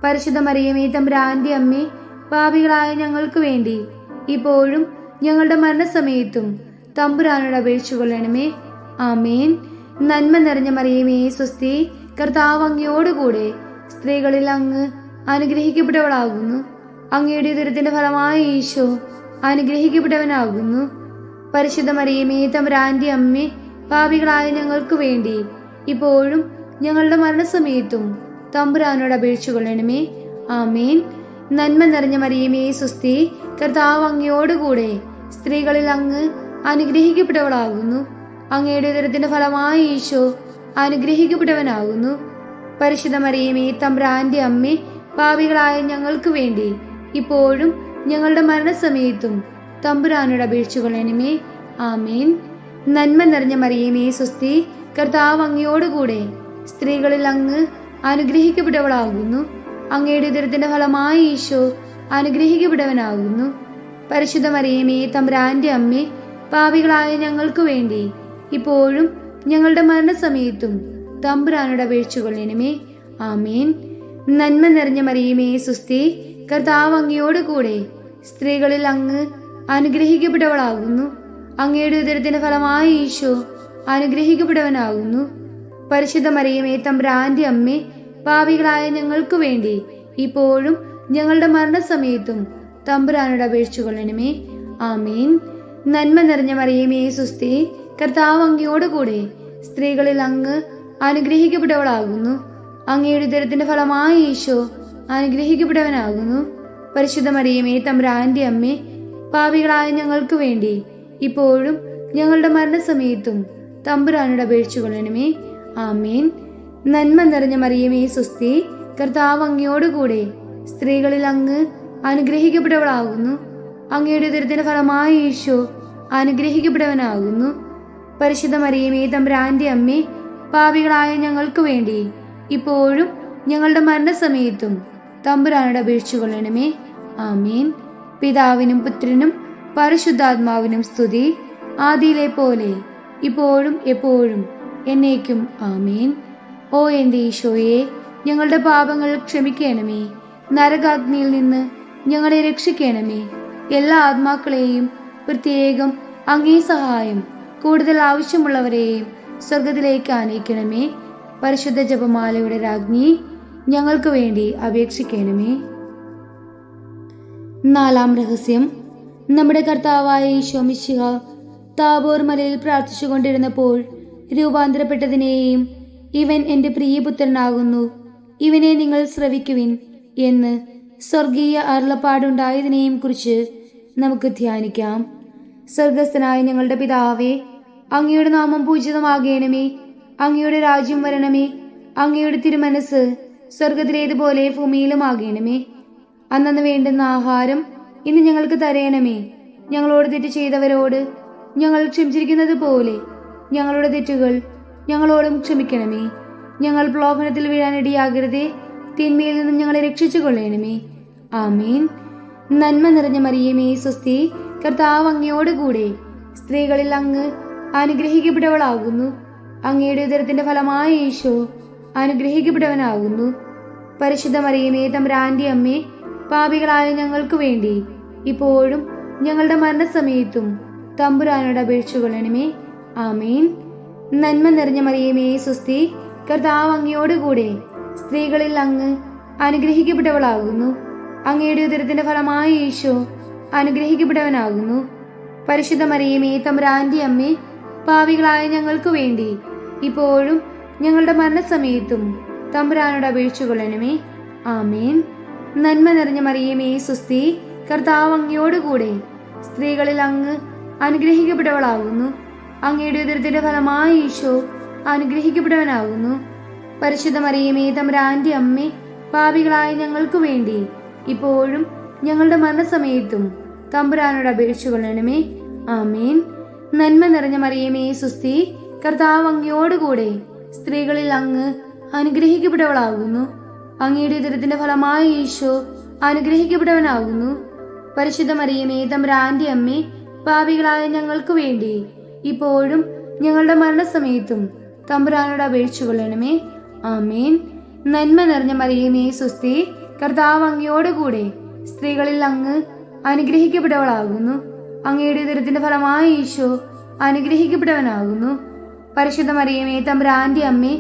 പരിശുദ്ധ മറിയമേ, തമ്പുരാന്റെ അമ്മേ, പാപികളായ ഞങ്ങൾക്ക് വേണ്ടി ഇപ്പോഴും ഞങ്ങളുടെ മരണസമയത്തും തമ്പുരാനോട് അപേക്ഷിച്ചു കൊള്ളണമേ. ആമേൻ. നന്മ നിറഞ്ഞ മറിയമേ, സ്വസ്തി, കർത്താവ് അങ്ങയോടുകൂടെ സ്ത്രീകളിൽ അങ്ങ് അനുഗ്രഹിക്കപ്പെട്ടവളാകുന്നു. അങ്ങയുടെ ഉദരത്തിന്റെ ഫലമായ ഈശോ അനുഗ്രഹിക്കപ്പെട്ടവനാകുന്നു. പരിശുദ്ധ മറിയമേ, തമ്പുരാന്റെ അമ്മേ, പാപികളായ ഞങ്ങൾക്ക് വേണ്ടി ഇപ്പോഴും ഞങ്ങളുടെ മരണസമയത്തും തമ്പുരാനോട് അപേക്ഷിച്ചു കൊള്ളണമേ. ആമേൻ. നന്മ നിറഞ്ഞ മറിയമേ, സ്വസ്തി, കർത്താവ് അങ്ങയോടുകൂടെ സ്ത്രീകളിൽ അങ്ങ് അനുഗ്രഹിക്കപ്പെട്ടവളാകുന്നു. അങ്ങയുടെ ഉദരത്തിന്റെ ഫലമായ ഈശോ അനുഗ്രഹിക്കപ്പെട്ടവനാകുന്നു. പരിശുദ്ധ മറിയമേ, തമ്പുരാന്റെ അമ്മേ, പാപികളായ ഞങ്ങൾക്ക് വേണ്ടി ഇപ്പോഴും ഞങ്ങളുടെ മരണസമയത്തും തമ്പുരാനോട് അപേക്ഷിച്ചു കൊള്ളണമേ. ആമേൻ. നന്മ നിറഞ്ഞ മറിയമേ, സ്വസ്തി, കർത്താവ് അങ്ങയോടുകൂടെ സ്ത്രീകളിൽ അങ്ങ് അനുഗ്രഹിക്കപ്പെട്ടവളാകുന്നു. അങ്ങയുടെ ഉദരത്തിന്റെ ഫലമായ ഈശോ അനുഗ്രഹിക്കപ്പെട്ടവനാകുന്നു. പരിശുദ്ധ മറിയമേ, തമ്പുരാന്റെ അമ്മേ, പാപികളായ ഞങ്ങൾക്ക് വേണ്ടി ഇപ്പോഴും ഞങ്ങളുടെ മരണസമയത്തും തമ്പുരാനോട് അപേക്ഷിച്ചു കൊള്ളണമേ. ആമേൻ. നന്മ നിറഞ്ഞ മറിയമേ, സ്വസ്തി, കർത്താവ് അങ്ങയോടുകൂടെ സ്ത്രീകളിൽ അങ്ങ് അനുഗ്രഹിക്കപ്പെട്ടവളാകുന്നു. അങ്ങയുടെ ഉദരത്തിന്റെ ഫലമായ ഈശോ അനുഗ്രഹിക്കപ്പെട്ടവനാകുന്നു. പരിശുദ്ധ മറിയമേ, തമ്പുരാന്റെ അമ്മേ, പാപികളായ ഞങ്ങൾക്ക് വേണ്ടി ഇപ്പോഴും ഞങ്ങളുടെ മരണസമയത്തും തമ്പുരാനോട് അപേക്ഷിച്ചു കൊള്ളണമേ. ആമേൻ. നന്മ നിറഞ്ഞ മറിയമേ, സ്വസ്തി, കർത്താവ് അങ്ങയോടുകൂടെ സ്ത്രീകളിൽ അങ്ങ് അനുഗ്രഹിക്കപ്പെട്ടവളാകുന്നു. അങ്ങയുടെ ഉദരത്തിന്റെ ഫലമായ ഈശോ അനുഗ്രഹിക്കപ്പെട്ടവനാകുന്നു. പരിശുദ്ധ മറിയമേ, തമ്പുരാന്റെ അമ്മേ, പാപികളായ ഞങ്ങൾക്ക് വേണ്ടി ഇപ്പോഴും ഞങ്ങളുടെ മരണസമയത്തും തമ്പുരാനോട് അപേക്ഷിച്ചു കൊള്ളണമേ. ആമേൻ. നന്മ നിറഞ്ഞ മറിയമേ, സ്വസ്തി, കർത്താവ് അങ്ങയോടുകൂടെ സ്ത്രീകളിൽ അങ്ങ് അനുഗ്രഹിക്കപ്പെട്ടവളാകുന്നു. അങ്ങയുടെ ഉദരത്തിന്റെ ഫലമായ ഈശോ അനുഗ്രഹിക്കപ്പെട്ടവനാകുന്നു. പരിശുദ്ധ മറിയമേ, തമ്പുരാന്റെ അമ്മേ, പാപികളായ ഞങ്ങൾക്ക് വേണ്ടി ഇപ്പോഴും ഞങ്ങളുടെ മരണസമയത്തും തമ്പുരാനോട് അപേക്ഷിച്ചു കൊള്ളണമേ. ആമേൻ. പിതാവിനും പുത്രനും പരിശുദ്ധാത്മാവിനും സ്തുതി, ആദിയിലെ പോലെ ഇപ്പോഴും എപ്പോഴും എന്നേക്കും. ആമേൻ. ഓ എൻ്റെ ഈശോയെ, ഞങ്ങളുടെ പാപങ്ങൾ ക്ഷമിക്കണമേ. നരകാഗ്നിയിൽ നിന്ന് ഞങ്ങളെ രക്ഷിക്കണമേ. എല്ലാ ആത്മാക്കളെയും, പ്രത്യേകം അങ്ങേ സഹായം കൂടുതൽ ആവശ്യമുള്ളവരെയും സ്വർഗത്തിലേക്ക് ആനയിക്കണമേ. പരിശുദ്ധ ജപമാലയുടെ രാജ്ഞി, ഞങ്ങൾക്ക് വേണ്ടി അപേക്ഷിക്കണമേ. നാലാം രഹസ്യം, നമ്മുടെ കർത്താവായ ഈശോ മിശിഹ താബോർ മലയിൽ പ്രാർത്ഥിച്ചുകൊണ്ടിരുന്നപ്പോൾ രൂപാന്തരപ്പെട്ടതിനെയും ഇവൻ എൻ്റെ പ്രിയപുത്രനാകുന്നു, ഇവനെ നിങ്ങൾ ശ്രവിക്കുവിൻ എന്ന് സ്വർഗീയ അരുളപ്പാടുണ്ടായതിനെയും കുറിച്ച് നമുക്ക് ധ്യാനിക്കാം. സ്വർഗസ്ഥനായ ഞങ്ങളുടെ പിതാവേ, അങ്ങയുടെ നാമം പൂജിതമാകണമേ. അങ്ങയുടെ രാജ്യം വരണമേ. അങ്ങയുടെ തിരുമനസ് സ്വർഗത്തിലേതുപോലെ ഭൂമിയിലുമാകണമേ. അന്നന്ന് വേണ്ടുന്ന ആഹാരം ഇന്ന് ഞങ്ങൾക്ക് തരയണമേ. ഞങ്ങളോട് തെറ്റ് ചെയ്തവരോട് ഞങ്ങൾ ക്ഷമിച്ചിരിക്കുന്നത് പോലെ ഞങ്ങളുടെ തെറ്റുകൾ ഞങ്ങളോടും ക്ഷമിക്കണമേ. ഞങ്ങൾ പ്രലോഭനത്തിൽ വീഴാനിടയാകരുതേ, തിന്മയിൽ നിന്നും ഞങ്ങളെ രക്ഷിച്ചു കൊള്ളണമേ. ആമേൻ. നന്മ നിറഞ്ഞ മറിയമേ സ്വസ്തി, കർത്താവ് അങ്ങയോട് കൂടെ സ്ത്രീകളിൽ അങ്ങ് അനുഗ്രഹിക്കപ്പെട്ടവളാകുന്നു. അങ്ങയുടെ ഉദരത്തിന്റെ ഫലമായ ഈശോ അനുഗ്രഹിക്കപ്പെട്ടവനാകുന്നു. പരിശുദ്ധ മറിയമേ തമ്പുരാന്റെ അമ്മേ, പാപികളായ ഞങ്ങൾക്ക് വേണ്ടി ഇപ്പോഴും ഞങ്ങളുടെ മരണസമയത്തും തമ്പുരാനോട് അപേക്ഷിച്ചു കൊള്ളണമേ. ആമേൻ. നന്മ നിറഞ്ഞ മറിയമേ സ്വസ്തി, കർത്താവ് അങ്ങയോട് കൂടെ സ്ത്രീകളിൽ അങ്ങ് അനുഗ്രഹിക്കപ്പെട്ടവളാകുന്നു. അങ്ങയുടെ ഉദരത്തിന്റെ ഫലമായ ഈശോ അനുഗ്രഹിക്കപ്പെട്ടവനാകുന്നു. പരിശുദ്ധ മറിയമേ തമ്പുരാന്റെ അമ്മേ, പാപികളായ ഞങ്ങൾക്ക് വേണ്ടി ഇപ്പോഴും ഞങ്ങളുടെ മരണസമയത്തും തമ്പുരാനോട് അപേക്ഷിച്ചു കൊള്ളണമേ. ആമേൻ. നന്മ നിറഞ്ഞ മറിയമേ സ്വസ്തി, കർത്താവ് അങ്ങയോട് കൂടെ സ്ത്രീകളിൽ അങ്ങ് അനുഗ്രഹിക്കപ്പെട്ടവളാകുന്നു. അങ്ങയുടെ ഉദരത്തിന്റെ ഫലമായ ഈശോ അനുഗ്രഹിക്കപ്പെട്ടവനാകുന്നു. പരിശുദ്ധ മറിയമേ തമ്പുരാന്റെ അമ്മേ, പാപികളായ ഞങ്ങൾക്ക് വേണ്ടി ഇപ്പോഴും ഞങ്ങളുടെ മരണസമയത്തും തമ്പുരാനോട് അപേക്ഷിച്ചു കൊള്ളണമേ. ആമേൻ. നന്മ നിറഞ്ഞ മറിയമേ സ്വസ്തി, കർത്താവ് അങ്ങയോട് കൂടെ സ്ത്രീകളിൽ അങ്ങ് അനുഗ്രഹിക്കപ്പെട്ടവളാകുന്നു. അങ്ങയുടെ ഉദരത്തിന്റെ ഫലമായ ഈശോ അനുഗ്രഹിക്കപ്പെട്ടവനാകുന്നു. പരിശുദ്ധ മറിയമേ തമ്പുരാന്റെ അമ്മേ, പാപികളായ ഞങ്ങൾക്ക് വേണ്ടി ഇപ്പോഴും ഞങ്ങളുടെ മരണസമയത്തും തമ്പുരാനോട് അപേക്ഷിച്ചു കൊള്ളണമേ. ആമേൻ. നന്മ നിറഞ്ഞ മറിയമേ സ്വസ്തി, കർത്താവ് അങ്ങയോട് കൂടെ സ്ത്രീകളിൽ അങ്ങ് അനുഗ്രഹിക്കപ്പെട്ടവളാകുന്നു. അങ്ങയുടെ ഉദരത്തിന്റെ ഫലമായ ഈശോ അനുഗ്രഹിക്കപ്പെട്ടവനാകുന്നു. പരിശുദ്ധ മറിയമേ തമ്പുരാന്റെ അമ്മേ,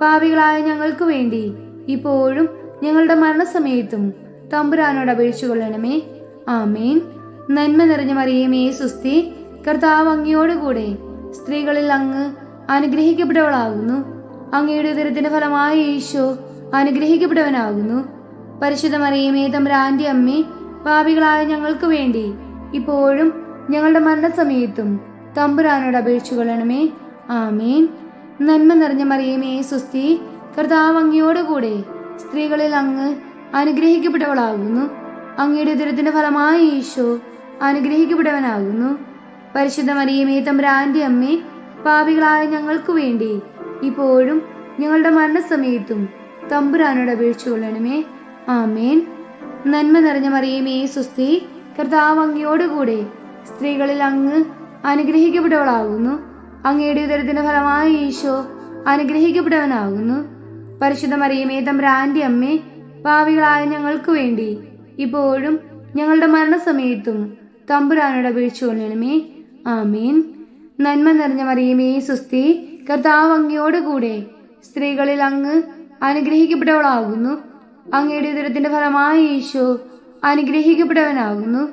പാപികളായ ഞങ്ങൾക്ക് വേണ്ടി ഇപ്പോഴും ഞങ്ങളുടെ മരണസമയത്തും തമ്പുരാനോട് അപേക്ഷിച്ചു കൊള്ളണമേ. ആമേൻ. നന്മ നിറഞ്ഞ മറിയമേ സ്വസ്തി, കർത്താവ് അങ്ങയോട് കൂടെ സ്ത്രീകളിൽ അങ്ങ് അനുഗ്രഹിക്കപ്പെട്ടവളാകുന്നു. അങ്ങയുടെ ഉദരത്തിന്റെ ഫലമായ ഈശോ അനുഗ്രഹിക്കപ്പെട്ടവനാകുന്നു. പരിശുദ്ധ മറിയമേ തമ്പുരാന്റെ അമ്മേ, പാപികളായ ഞങ്ങൾക്ക് വേണ്ടി ഇപ്പോഴും ഞങ്ങളുടെ മരണസമയത്തും തമ്പുരാനോട് അപേക്ഷിച്ചു കൊള്ളണമേ. ആമേൻ. നന്മ നിറഞ്ഞ മറിയമേ സ്വസ്തി, കർത്താവ് അങ്ങയോട് കൂടെ സ്ത്രീകളിൽ അങ്ങ് അനുഗ്രഹിക്കപ്പെട്ടവളാകുന്നു. അങ്ങയുടെ ഉദരത്തിന്റെ ഫലമായ ഈശോ അനുഗ്രഹിക്കപ്പെട്ടവനാകുന്നു. പരിശുദ്ധ മറിയമേ തമ്പുരാന്റെ അമ്മേ, പാപികളായ ഞങ്ങൾക്ക് വേണ്ടി ഇപ്പോഴും ഞങ്ങളുടെ മരണസമയത്തും തമ്പുരാനോട് അപേക്ഷിച്ചു കൊള്ളണമേ. ആമേൻ. നന്മ നിറഞ്ഞ മറിയമേ സ്വസ്തി, കർത്താവ് അങ്ങയോട് കൂടെ സ്ത്രീകളിൽ അങ്ങ് അനുഗ്രഹിക്കപ്പെട്ടവളാകുന്നു. അങ്ങയുടെ ഉദരത്തിന്റെ ഫലമായ ഈശോ അനുഗ്രഹിക്കപ്പെട്ടവനാകുന്നു. പരിശുദ്ധ മറിയമേ തമ്പുരാന്റെ അമ്മേ, പാപികളായ ഞങ്ങൾക്ക് വേണ്ടി ഇപ്പോഴും ഞങ്ങളുടെ മരണസമയത്തും തമ്പുരാനോട് അപേക്ഷിച്ചു കൊള്ളണമേ. ആമേൻ. നന്മ നിറഞ്ഞ മറിയമേ സ്വസ്തി, കർത്താവ് അങ്ങയോട് കൂടെ സ്ത്രീകളിൽ അങ്ങ് അനുഗ്രഹിക്കപ്പെട്ടവളാകുന്നു. അങ്ങയുടെ ഉദരത്തിന്റെ ഫലമായ ഈശോ അനുഗ്രഹിക്കപ്പെട്ടവനാകുന്നു.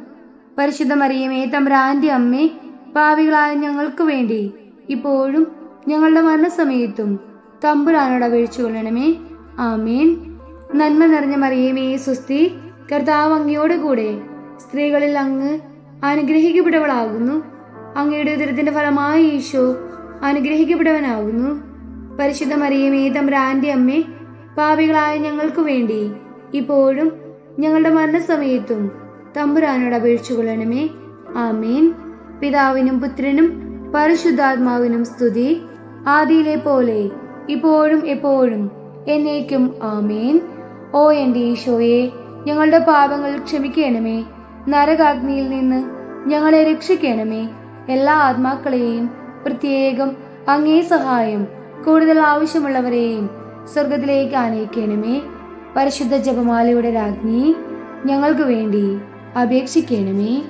പരിശുദ്ധ മറിയമേ തമ്പുരാന്റെ അമ്മേ, പാപികളായ ഞങ്ങൾക്ക് വേണ്ടി ഇപ്പോഴും ഞങ്ങളുടെ മരണസമയത്തും തമ്പുരാനോട് അപേക്ഷിച്ചു കൊള്ളണമേ. ആമേൻ. നന്മ നിറഞ്ഞ മറിയമേ സ്വസ്തി, കർത്താവ് അങ്ങയോട് കൂടെ സ്ത്രീകളിൽ അങ്ങ് അനുഗ്രഹിക്കപ്പെട്ടവളാകുന്നു. അങ്ങയുടെ ഉദരത്തിന്റെ ഫലമായ ഈശോ അനുഗ്രഹിക്കപ്പെട്ടവനാകുന്നു. പരിശുദ്ധ മറിയമേ തമ്പുരാന്റെ അമ്മേ, പാപികളായ ഞങ്ങൾക്ക് വേണ്ടി ഇപ്പോഴും ഞങ്ങളുടെ മരണസമയത്തും തമ്പുരാനോട് അപേക്ഷിച്ചു കൊള്ളണമേ. ആമേൻ. പിതാവിനും പുത്രനും പരിശുദ്ധാത്മാവിനും സ്തുതി, ആദിയിലെ പോലെ ഇപ്പോഴും എപ്പോഴും എന്നേക്കും. ആമേൻ. ഓ എൻ്റെ ഈശോയെ, ഞങ്ങളുടെ പാപങ്ങൾ ക്ഷമിക്കണമേ. നരകാഗ്നിയിൽ നിന്ന് ഞങ്ങളെ രക്ഷിക്കണമേ. എല്ലാ ആത്മാക്കളെയും, പ്രത്യേകം അങ്ങേ സഹായം കൂടുതൽ ആവശ്യമുള്ളവരെയും സ്വർഗത്തിലേക്ക് ആനയിക്കണമേ. പരിശുദ്ധ ജപമാലയുടെ രാജ്ഞി, ഞങ്ങൾക്ക് വേണ്ടി അപേക്ഷിക്കണമേ.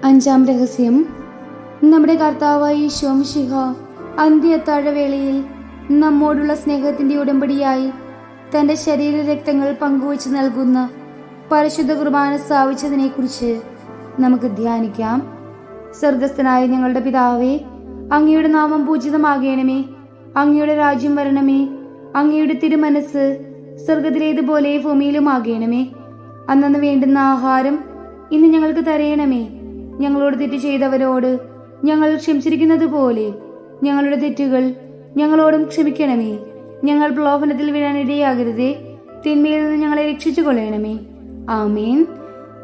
അഞ്ചാം രഹസ്യം. നമ്മുടെ കർത്താവായ ഈശോ മിശിഹ അന്ത്യ അത്താഴവേളയിൽ നമ്മോടുള്ള സ്നേഹത്തിന്റെ ഉടമ്പടിയായി തന്റെ ശരീര രക്തങ്ങൾ പങ്കുവച്ച് നൽകുന്ന പരിശുദ്ധ കുർബാന സ്ഥാപിച്ചതിനെ കുറിച്ച് നമുക്ക് ധ്യാനിക്കാം. സ്വർഗസ്ഥനായ ഞങ്ങളുടെ പിതാവേ, അങ്ങയുടെ നാമം പൂജിതമാകണമേ. അങ്ങയുടെ രാജ്യം വരണമേ. അങ്ങയുടെ തിരുമനസ് സ്വർഗത്തിലേതുപോലെ ഭൂമിയിലുമാകണമേ. അന്നു വേണ്ടുന്ന ആഹാരം ഇന്ന് ഞങ്ങൾക്ക് തരയണമേ. ഞങ്ങളോട് തെറ്റ് ചെയ്തവരോട് ഞങ്ങൾ ക്ഷമിച്ചിരിക്കുന്നത് പോലെ ഞങ്ങളുടെ തെറ്റുകൾ ഞങ്ങളോടും ക്ഷമിക്കണമേ. ഞങ്ങൾ പ്രലോഭനത്തിൽ വീഴാനിടയാകരുതേ, തിന്മയിൽ നിന്ന് ഞങ്ങളെ രക്ഷിച്ചു കൊള്ളണമേ. ആമേൻ.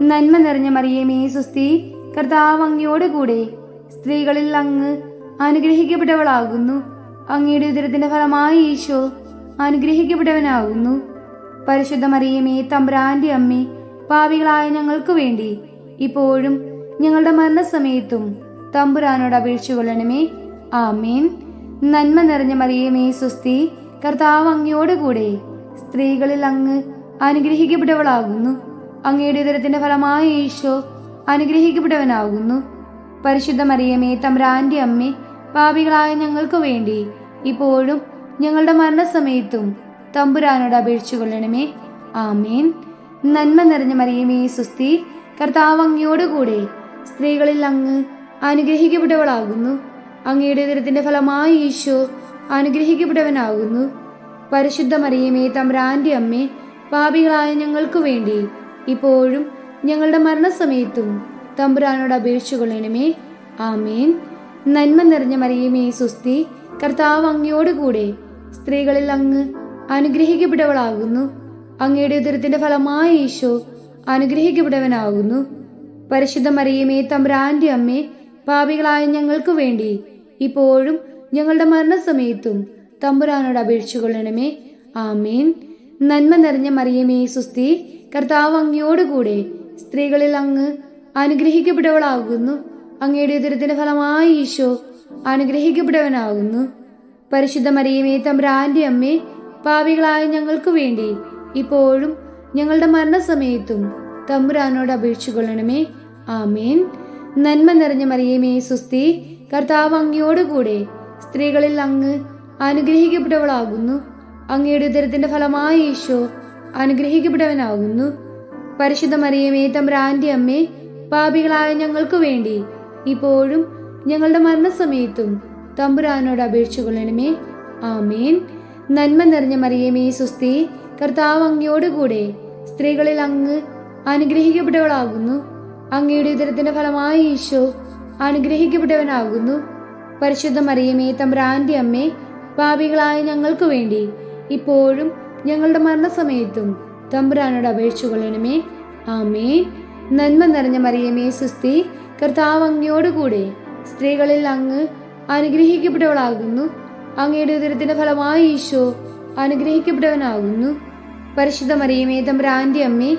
നന്മ നിറഞ്ഞ മറിയമേ, സ്വസ്തി, കർത്താവ് അങ്ങയോട് കൂടെ സ്ത്രീകളിൽ അങ്ങ് അനുഗ്രഹിക്കപ്പെട്ടവളാകുന്നു. അങ്ങയുടെ ഉദരത്തിന്റെ ഫലമായി ഈശോ അനുഗ്രഹിക്കപ്പെട്ടവനാകുന്നു. പരിശുദ്ധ മറിയമേ, തമ്പുരാന്റെ അമ്മേ, പാപികളായ ഞങ്ങൾക്ക് വേണ്ടി ഇപ്പോഴും ഞങ്ങളുടെ മരണസമയത്തും തമ്പുരാനോട് അപേക്ഷിച്ചു കൊള്ളണമേ. ആമേൻ. നന്മ നിറഞ്ഞ മറിയമേ, സ്വസ്തി, കർത്താവ് അങ്ങയോട് കൂടെ സ്ത്രീകളിൽ അങ്ങ് അനുഗ്രഹിക്കപ്പെട്ടവളാകുന്നു. അങ്ങയുടെ ഉദരത്തിന്റെ ഫലമായി ഈശോ അനുഗ്രഹിക്കപ്പെട്ടവനാകുന്നു. പരിശുദ്ധ മറിയമേ, തമ്പുരാന്റെ അമ്മേ, പാപികളായ ഞങ്ങൾക്ക് വേണ്ടി ഇപ്പോഴും ഞങ്ങളുടെ മരണസമയത്തും തമ്പുരാനോട് അപേക്ഷിച്ചു കൊള്ളണമേ. ആമേൻ. നന്മ നിറഞ്ഞ മറിയമേ, സ്വസ്തി, കർത്താവ് അങ്ങയോട് കൂടെ സ്ത്രീകളിൽ അങ്ങ് അനുഗ്രഹിക്കപ്പെട്ടവളാകുന്നു. അങ്ങയുടെ ഉദരത്തിന്റെ ഫലമായി ഈശോ അനുഗ്രഹിക്കപ്പെട്ടവനാകുന്നു. പരിശുദ്ധ മറിയമേ, തമ്പുരാന്റെ അമ്മേ, പാപികളായ ഞങ്ങൾക്ക് വേണ്ടി ഇപ്പോഴും ഞങ്ങളുടെ മരണസമയത്തും തമ്പുരാനോട് അപേക്ഷിച്ചു കൊള്ളണമേ. ആമേൻ. നന്മ നിറഞ്ഞ മറിയമേ, സ്വസ്തി, കർത്താവ് അങ്ങയോട് കൂടെ സ്ത്രീകളിൽ അങ്ങ് അനുഗ്രഹിക്കപ്പെട്ടവളാകുന്നു. അങ്ങയുടെ ഉദരത്തിന്റെ ഫലമായി ഈശോ അനുഗ്രഹിക്കപ്പെട്ടവനാകുന്നു. പരിശുദ്ധ മറിയമേ, തമ്പുരാന്റെ അമ്മേ, പാപികളായ ഞങ്ങൾക്ക് വേണ്ടി ഇപ്പോഴും ഞങ്ങളുടെ മരണസമയത്തും തമ്പുരാനോട് അപേക്ഷിച്ചു കൊള്ളണമേ. ആമേൻ. നന്മ നിറഞ്ഞ മറിയമേ, സ്വസ്തി, കർത്താവ് അങ്ങയോട് കൂടെ സ്ത്രീകളിൽ അങ്ങ് അനുഗ്രഹിക്കപ്പെട്ടവളാകുന്നു. അങ്ങയുടെ ഉദരത്തിന്റെ ഫലമായി ഈശോ അനുഗ്രഹിക്കപ്പെട്ടവനാകുന്നു. പരിശുദ്ധ മറിയമേ, തമ്പുരാന്റെ അമ്മേ, പാപികളായ ഞങ്ങൾക്ക് വേണ്ടി ഇപ്പോഴും ഞങ്ങളുടെ മരണസമയത്തും തമ്പുരാനോട് അപേക്ഷിച്ചു കൊള്ളണമേ. ആമേൻ. നന്മ നിറഞ്ഞ മറിയമേ, സ്വസ്തി, കർത്താവ് അങ്ങയോട് കൂടെ സ്ത്രീകളിൽ അങ്ങ് അനുഗ്രഹിക്കപ്പെട്ടവളാകുന്നു. അങ്ങയുടെ ഉദരത്തിന്റെ ഫലമായി ഈശോ അനുഗ്രഹിക്കപ്പെട്ടവനാകുന്നു. പരിശുദ്ധ മറിയമേ, തമ്പുരാന്റെ അമ്മേ, പാപികളായ ഞങ്ങൾക്ക് വേണ്ടി ഇപ്പോഴും ഞങ്ങളുടെ മരണസമയത്തും തമ്പുരാനോട് അപേക്ഷിച്ചു കൊള്ളണമേ. ആമേൻ. നന്മ നിറഞ്ഞ മറിയമേ, സ്വസ്തി, കർത്താവ് അങ്ങയോട് കൂടെ സ്ത്രീകളിൽ അങ്ങ് അനുഗ്രഹിക്കപ്പെട്ടവളാകുന്നു. അങ്ങയുടെ ഉദരത്തിന്റെ ഫലമായി ഈശോ അനുഗ്രഹിക്കപ്പെട്ടവനാകുന്നു. പരിശുദ്ധ മറിയമേ, തമ്പുരാന്റെ അമ്മേ, പാപികളായ ഞങ്ങൾക്ക് വേണ്ടി ഇപ്പോഴും ഞങ്ങളുടെ മരണസമയത്തും തമ്പുരാനോട് അപേക്ഷിച്ചു കൊള്ളണമേ. ആമേൻ. നന്മ നിറഞ്ഞ മറിയമേ, സ്വസ്തി, കർത്താവ് അങ്ങയോട് കൂടെ സ്ത്രീകളിൽ അങ്ങ് അനുഗ്രഹിക്കപ്പെട്ടവളാകുന്നു. അങ്ങയുടെ ഉദരത്തിന്റെ ഫലമായി ഈശോ അനുഗ്രഹിക്കപ്പെട്ടവനാകുന്നു. പരിശുദ്ധ മറിയമേ, തമ്പുരാന്റെ അമ്മേ,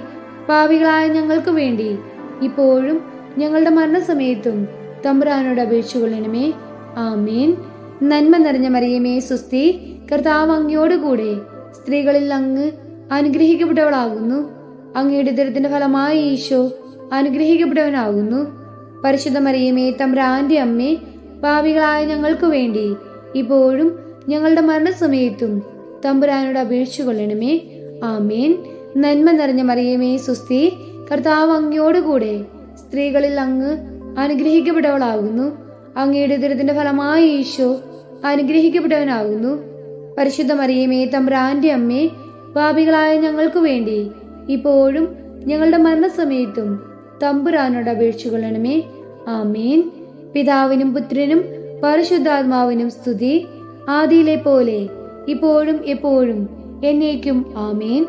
പാപികളായ ഞങ്ങൾക്ക് വേണ്ടി ഇപ്പോഴും ഞങ്ങളുടെ മരണസമയത്തും തമ്പുരാനോട് അപേക്ഷിച്ചു കൊള്ളണമേ. ആമേൻ. നന്മ നിറഞ്ഞ മറിയമേ, സ്വസ്തി, കർത്താവ് അങ്ങയോട് കൂടെ സ്ത്രീകളിൽ അങ്ങ് അനുഗ്രഹിക്കപ്പെട്ടവളാകുന്നു. അങ്ങയുടെ ഉദരത്തിന്റെ ഫലമായി ഈശോ അനുഗ്രഹിക്കപ്പെട്ടവനാകുന്നു. പരിശുദ്ധ മറിയമേ, തമ്പുരാന്റെ അമ്മേ, പാപികളായ ഞങ്ങൾക്ക് വേണ്ടി ഇപ്പോഴും ഞങ്ങളുടെ മരണസമയത്തും തമ്പുരാനോട് അപേക്ഷിച്ചു കൊള്ളണമേ. ആമേൻ. നന്മ നിറഞ്ഞ മറിയമേ, സ്വസ്തി, കർത്താവ് അങ്ങയോട് കൂടെ സ്ത്രീകളിൽ അങ്ങ് അനുഗ്രഹിക്കപ്പെട്ടവളാകുന്നു. അങ്ങയുടെ ഉദരത്തിന്റെ ഫലമായി ഈശോ അനുഗ്രഹിക്കപ്പെട്ടവനാകുന്നു. പരിശുദ്ധ മറിയമേ, തമ്പുരാന്റെ അമ്മേ, പാപികളായ ഞങ്ങൾക്ക് വേണ്ടി ഇപ്പോഴും ഞങ്ങളുടെ മരണസമയത്തും തമ്പുരാനോട് അപേക്ഷിച്ചു കൊള്ളണമേ. ആമേൻ. പിതാവിനും പുത്രനും പരിശുദ്ധാത്മാവിനും സ്തുതി, ആദിയിലെ പോലെ ഇപ്പോഴും എപ്പോഴും എന്നേക്കും. ആമേൻ.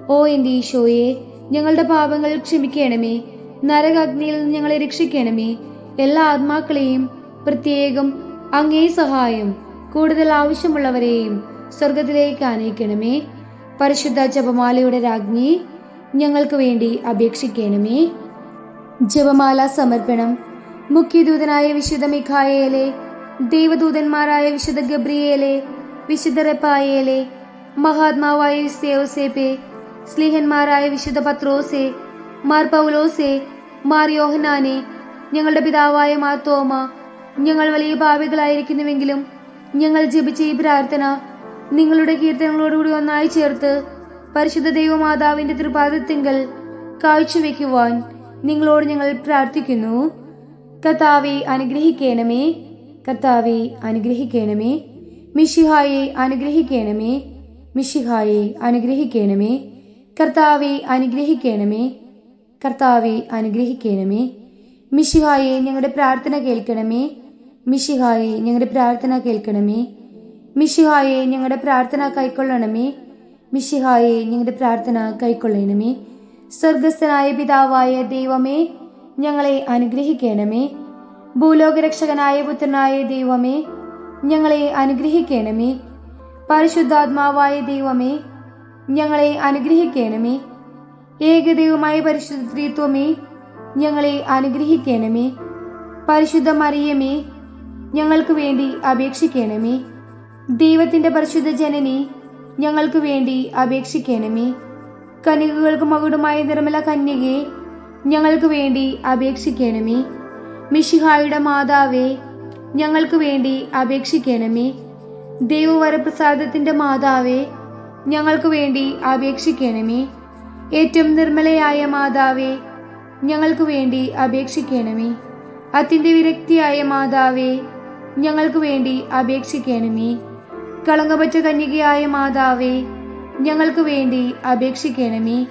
ഓ എന്റെ ഈശോയെ, ഞങ്ങളുടെ പാപങ്ങൾ ക്ഷമിക്കണമേ. നരകാഗ്നിയിൽ നിന്ന് ഞങ്ങളെ രക്ഷിക്കണമേ. എല്ലാ ആത്മാക്കളെയും, പ്രത്യേകം അങ്ങേ സഹായം കൂടുതൽ ആവശ്യമുള്ളവരെയും സ്വർഗത്തിലേക്ക് ആനയിക്കണമേ. പരിശുദ്ധ ജപമാലയുടെ രാജ്ഞി, ഞങ്ങൾക്ക് വേണ്ടി അപേക്ഷിക്കണമേ. ജപമാല സമർപ്പണം. മുഖ്യദൂതനായ വിശുദ്ധ മിഖായേലെ, ദൈവദൂതന്മാരായ വിശുദ്ധ ഗബ്രിയേലെ, വിശുദ്ധ റെപ്പായേലെ, മഹാത്മാവായ യോസേപ്പെ, സ്ലീഹന്മാരായ വിശുദ്ധ പത്രോസെ, മാർ പൗലോസെ, മാർ യോഹന്നാനെ, ഞങ്ങളുടെ പിതാവായ മാർ തോമ, ഞങ്ങൾ വലിയ പാപികളായിരിക്കുന്നുവെങ്കിലും ഞങ്ങൾ ജപിച്ച ഈ പ്രാർത്ഥന നിങ്ങളുടെ കീർത്തനങ്ങളോടുകൂടി ഒന്നായി ചേർത്ത് പരിശുദ്ധ ദൈവമാതാവിന്റെ തൃപാദത്തിങ്കൽ കാഴ്ചവെക്കുവാൻ നിങ്ങളോട് ഞങ്ങൾ പ്രാർത്ഥിക്കുന്നു. കർത്താവെ അനുഗ്രഹിക്കണമേ. കർത്താവെ അനുഗ്രഹിക്കണമേ. മിശിഹായെ അനുഗ്രഹിക്കണമേ. മിശിഹായെ അനുഗ്രഹിക്കണമേ. കർത്താവെ അനുഗ്രഹിക്കണമേ. കർത്താവെ അനുഗ്രഹിക്കണമേ. മിശിഹായെ ഞങ്ങളുടെ പ്രാർത്ഥന കേൾക്കണമേ. മിശിഹായെ ഞങ്ങളുടെ പ്രാർത്ഥന കേൾക്കണമേ. മിശിഹായെ ഞങ്ങളുടെ പ്രാർത്ഥന കൈക്കൊള്ളണമേ. മിശിഹായെ ഞങ്ങളുടെ പ്രാർത്ഥന കൈക്കൊള്ളണമേ. സ്വർഗസ്ഥനായ പിതാവായ ദൈവമേ, ഞങ്ങളെ അനുഗ്രഹിക്കണമേ. ഭൂലോകരക്ഷകനായ പുത്രനായ ദൈവമേ, ഞങ്ങളെ അനുഗ്രഹിക്കണമേ. പരിശുദ്ധാത്മാവായ ദൈവമേ, ഞങ്ങളെ അനുഗ്രഹിക്കണമേ. ഏകദൈവമായ പരിശുദ്ധ ത്രിത്വമേ, ഞങ്ങളെ അനുഗ്രഹിക്കണമേ. പരിശുദ്ധ മറിയമേ, ഞങ്ങൾക്ക് വേണ്ടി അപേക്ഷിക്കണമേ. ദൈവത്തിന്റെ പരിശുദ്ധ ജനനി, ഞങ്ങൾക്ക് വേണ്ടി അപേക്ഷിക്കണമേ. കന്യകകൾക്ക് മകുടമായ നിർമ്മല കന്യകെ, ഞങ്ങൾക്ക് വേണ്ടി അപേക്ഷിക്കണമേ. മിശിഹായുടെ മാതാവേ, ഞങ്ങൾക്ക് വേണ്ടി അപേക്ഷിക്കണമേ. ദൈവവരപ്രസാദത്തിന്റെ മാതാവേ, ഞങ്ങൾക്ക് വേണ്ടി അപേക്ഷിക്കണമേ. ഏറ്റവും നിർമ്മലയായ മാതാവേ, ഞങ്ങൾക്ക് വേണ്ടി അപേക്ഷിക്കണമേ. അത്യന്ത വിരക്തിയായ മാതാവേ, ഞങ്ങൾക്ക് വേണ്ടി അപേക്ഷിക്കണമേ. കളങ്കപറ്റ കന്യകയായ മാതാവേ, ഞങ്ങൾക്ക് വേണ്ടി അപേക്ഷിക്കണമേ.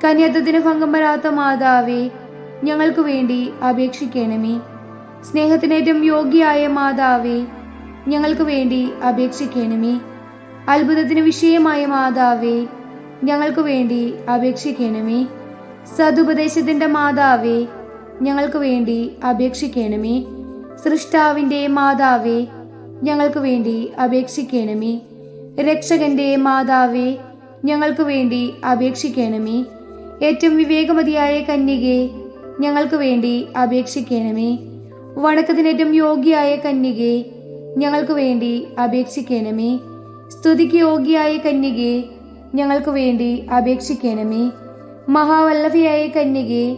കന്യാത്വത്തിന് ഭംഗം വരാത്ത മാതാവേ, ഞങ്ങൾക്ക് വേണ്ടി അപേക്ഷിക്കണമേ. സ്നേഹത്തിനേറ്റവും യോഗ്യയായ മാതാവേ, ഞങ്ങൾക്ക് വേണ്ടി അപേക്ഷിക്കണമേ. അത്ഭുതത്തിന് വിഷയമായ മാതാവേ, ഞങ്ങൾക്ക് വേണ്ടി അപേക്ഷിക്കണമേ. സതുപദേശത്തിന്റെ മാതാവേ, ഞങ്ങൾക്ക് വേണ്ടി അപേക്ഷിക്കണമേ. സൃഷ്ടാവിന്റെ മാതാവേ, ഞങ്ങൾക്ക് വേണ്ടി അപേക്ഷിക്കണമേ. രക്ഷകന്റെ മാതാവേ, ഞങ്ങൾക്ക് വേണ്ടി അപേക്ഷിക്കണമേ. ഏറ്റവും വിവേകമതിയായ കന്യകെ, ഞങ്ങൾക്ക് വേണ്ടി അപേക്ഷിക്കണമേ. വണക്കത്തിനേറ്റവും യോഗ്യയായ കന്യകെ, ഞങ്ങൾക്ക് വേണ്ടി അപേക്ഷിക്കണമേ. സ്തുതിക്ക് യോഗ്യയായ കന്യകെ, ഞങ്ങൾക്ക് വേണ്ടി അപേക്ഷിക്കണമേ. മഹാവല്ലഭിയായ കന്യകെ,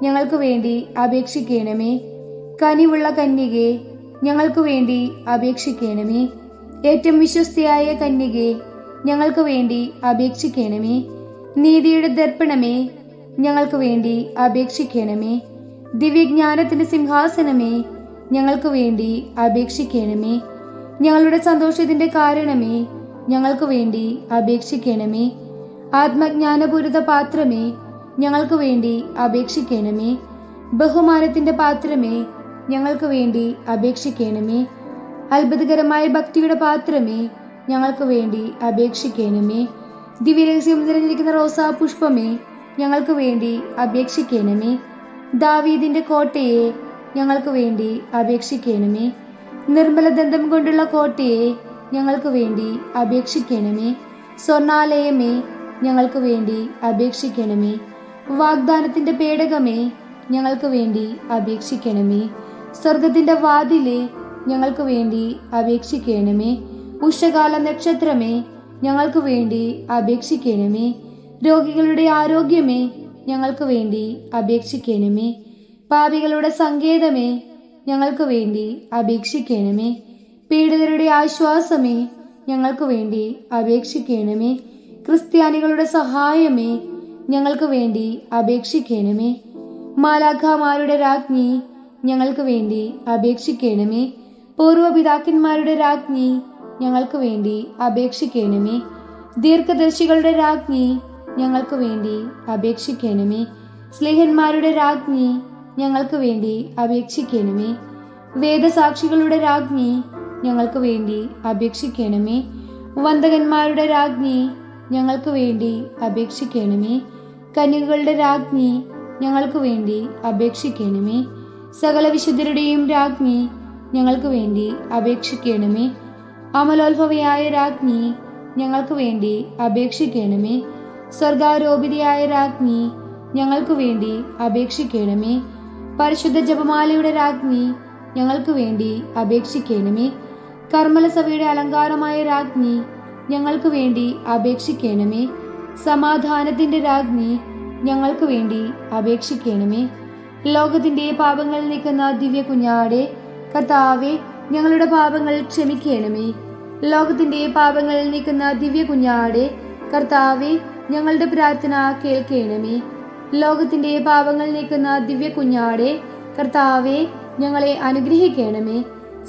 ഞങ്ങൾക്ക് വേണ്ടി അപേക്ഷിക്കണമേ. കനിവുള്ള കന്യകെ, ഞങ്ങൾക്ക് വേണ്ടി അപേക്ഷിക്കണമേ. ഏറ്റവും വിശ്വസ്തയായ കന്യകെ, ഞങ്ങൾക്ക് വേണ്ടി അപേക്ഷിക്കണമേ. നീതിയുടെ ദർപ്പണമേ, ഞങ്ങൾക്ക് വേണ്ടി അപേക്ഷിക്കണമേ. ദിവ്യജ്ഞാനത്തിന്റെ സിംഹാസനമേ, ഞങ്ങൾക്ക് വേണ്ടി അപേക്ഷിക്കണമേ. ഞങ്ങളുടെ സന്തോഷത്തിന്റെ കാരണമേ, ഞങ്ങൾക്ക് വേണ്ടി അപേക്ഷിക്കണമേ. ആത്മജ്ഞാനപൂരിത പാത്രമേ, ഞങ്ങൾക്ക് വേണ്ടി അപേക്ഷിക്കണമേ. ബഹുമാനത്തിന്റെ പാത്രമേ, ഞങ്ങൾക്ക് വേണ്ടി അപേക്ഷിക്കണമേ. അത്ഭുതകരമായ ഭക്തിയുടെ പാത്രമേ, ഞങ്ങൾക്ക് വേണ്ടി അപേക്ഷിക്കണമേ. ദിവ്യരഹസ്യം നിറഞ്ഞിരിക്കുന്ന റോസാ പുഷ്പമേ, ഞങ്ങൾക്ക് വേണ്ടി അപേക്ഷിക്കണമേ. ദാവീദിന്റെ കോട്ടയെ, ഞങ്ങൾക്ക് വേണ്ടി അപേക്ഷിക്കണമേ. നിർമ്മല ദന്തം കൊണ്ടുള്ള കോട്ടയെ, ഞങ്ങൾക്ക് വേണ്ടി അപേക്ഷിക്കണമേ. സ്വർണാലയമേ, ഞങ്ങൾക്ക് വേണ്ടി അപേക്ഷിക്കണമേ. വാഗ്ദാനത്തിന്റെ പേടകമേ, ഞങ്ങൾക്ക് വേണ്ടി അപേക്ഷിക്കണമേ. സ്വർഗത്തിന്റെ വാതിലെ, ഞങ്ങൾക്ക് വേണ്ടി അപേക്ഷിക്കണമേ. ഉഷകാല നക്ഷത്രമേ, ഞങ്ങൾക്ക് വേണ്ടി അപേക്ഷിക്കണമേ. രോഗികളുടെ ആരോഗ്യമേ, ഞങ്ങൾക്ക് വേണ്ടി അപേക്ഷിക്കണമേ. പാപികളുടെ സങ്കേതമേ, ഞങ്ങൾക്ക് വേണ്ടി അപേക്ഷിക്കണമേ. പീഡിതരുടെ ആശ്വാസമേ, ഞങ്ങൾക്ക് വേണ്ടി അപേക്ഷിക്കണമേ. ക്രിസ്ത്യാനികളുടെ സഹായമേ, ഞങ്ങൾക്ക് വേണ്ടി അപേക്ഷിക്കണമേ. മാലാഖമാരുടെ രാജ്ഞി, ഞങ്ങൾക്ക് വേണ്ടി അപേക്ഷിക്കണമേ. പൂർവപിതാക്കന്മാരുടെ രാജ്ഞി, ഞങ്ങൾക്ക് വേണ്ടി അപേക്ഷിക്കണമേ. ദീർഘദർശികളുടെ രാജ്ഞി, ഞങ്ങൾക്ക് വേണ്ടി അപേക്ഷിക്കണമേ. സ്ലേഹന്മാരുടെ രാജ്ഞി, ഞങ്ങൾക്ക് വേണ്ടി അപേക്ഷിക്കണമേ. വേദസാക്ഷികളുടെ രാജ്ഞി, ഞങ്ങൾക്ക് വേണ്ടി അപേക്ഷിക്കണമേ. വന്ദകന്മാരുടെ രാജ്ഞി, ഞങ്ങൾക്ക് വേണ്ടി അപേക്ഷിക്കണമേ. കന്യകകളുടെ രാജ്ഞി, ഞങ്ങൾക്ക് വേണ്ടി അപേക്ഷിക്കണമേ. സകല വിശുദ്ധരുടെയും രാജ്ഞി, ഞങ്ങൾക്ക് വേണ്ടി അപേക്ഷിക്കണമേ. അമലോത്ഭവയായ രാജ്ഞി, ഞങ്ങൾക്ക് വേണ്ടി അപേക്ഷിക്കണമേ. സ്വർഗാരോപിതയായ രാജ്ഞി, ഞങ്ങൾക്ക് വേണ്ടി അപേക്ഷിക്കണമേ. പരിശുദ്ധ ജപമാലയുടെ രാജ്ഞി, ഞങ്ങൾക്ക് വേണ്ടി അപേക്ഷിക്കണമേ. കർമ്മലസഭയുടെ അലങ്കാരമായ രാജ്ഞി, ഞങ്ങൾക്ക് വേണ്ടി അപേക്ഷിക്കണമേ. സമാധാനത്തിന്റെ രാജ്ഞി, ഞങ്ങൾക്ക് വേണ്ടി അപേക്ഷിക്കണമേ. ലോകത്തിന്റെ പാപങ്ങൾ നീക്കുന്ന ദിവ്യ കുഞ്ഞാടെ, കർത്താവെ ഞങ്ങളുടെ പാപങ്ങൾ ക്ഷമിക്കണമേ. ലോകത്തിന്റെ പാപങ്ങൾ നീക്കുന്ന ദിവ്യ കുഞ്ഞാടെ, കർത്താവെ ഞങ്ങളുടെ പ്രാർത്ഥന കേൾക്കണമേ. ലോകത്തിന്റെ പാപങ്ങൾ നീക്കുന്ന ദിവ്യ കുഞ്ഞാടെ, കർത്താവെ ഞങ്ങളെ അനുഗ്രഹിക്കണമേ.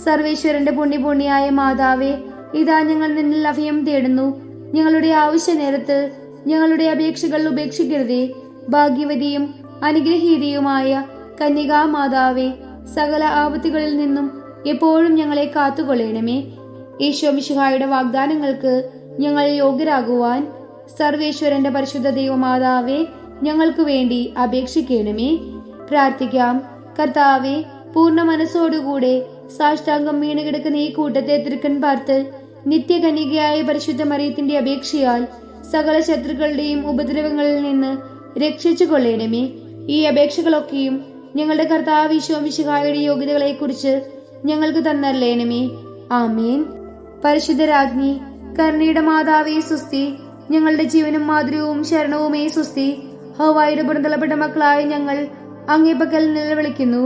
സർവേശ്വരന്റെ പുണ്യപൂർണിയായ മാതാവേ, ഇതാ ഞങ്ങൾ നിന്നിൽ അഭയം തേടുന്നു. ഞങ്ങളുടെ ആവശ്യ നേരത്ത് ഞങ്ങളുടെ അപേക്ഷകൾ ഉപേക്ഷിക്കരുതേ. ഭാഗ്യവതിയും അനുഗ്രഹീതയുമായ കന്യകാമാതാവേ, സകല ആപത്തുകളിൽ നിന്നും എപ്പോഴും ഞങ്ങളെ കാത്തുകൊള്ളണമേ. ഈശോ മിശിഹായുടെ വാഗ്ദാനങ്ങൾക്ക് ഞങ്ങൾ യോഗ്യരാകുവാൻ സർവേശ്വരന്റെ പരിശുദ്ധ ദൈവമാതാവേ, ഞങ്ങൾക്ക് വേണ്ടി അപേക്ഷിക്കണമേ. പ്രാർത്ഥിക്കാം. കർത്താവേ, പൂർണ്ണ മനസ്സോടുകൂടെ സാഷ്ടാംഗം വീണ് കിടക്കുന്ന ഈ കൂട്ടത്തെ തൃക്കൺ പാർത്ത് നിത്യകന്യകയായ പരിശുദ്ധ മറിയത്തിന്റെ അപേക്ഷയാൽ സകല ശത്രുക്കളുടെയും ഉപദ്രവങ്ങളിൽ നിന്ന് രക്ഷിച്ചു കൊള്ളണമേ. ഈ അപേക്ഷകളൊക്കെയും ഞങ്ങളുടെ കർത്താവ് ഈശോ മിശിഹായുടെ യോഗ്യതകളെ കുറിച്ച് ഞങ്ങൾക്ക് തന്നറിയണമേ. ആമേൻ. പരിശുദ്ധ രാജ്ഞി, കരുണയുടെ മാതാവേ സുസ്തി. ഞങ്ങളുടെ ജീവനും മാധുര്യവും ശരണവുമേ സുസ്തി. ഹവ്വായുടെ പുറന്തള്ളപ്പെട്ട മക്കളായ ഞങ്ങൾ അങ്ങേ പക്കൽ നിലവിളിക്കുന്നു.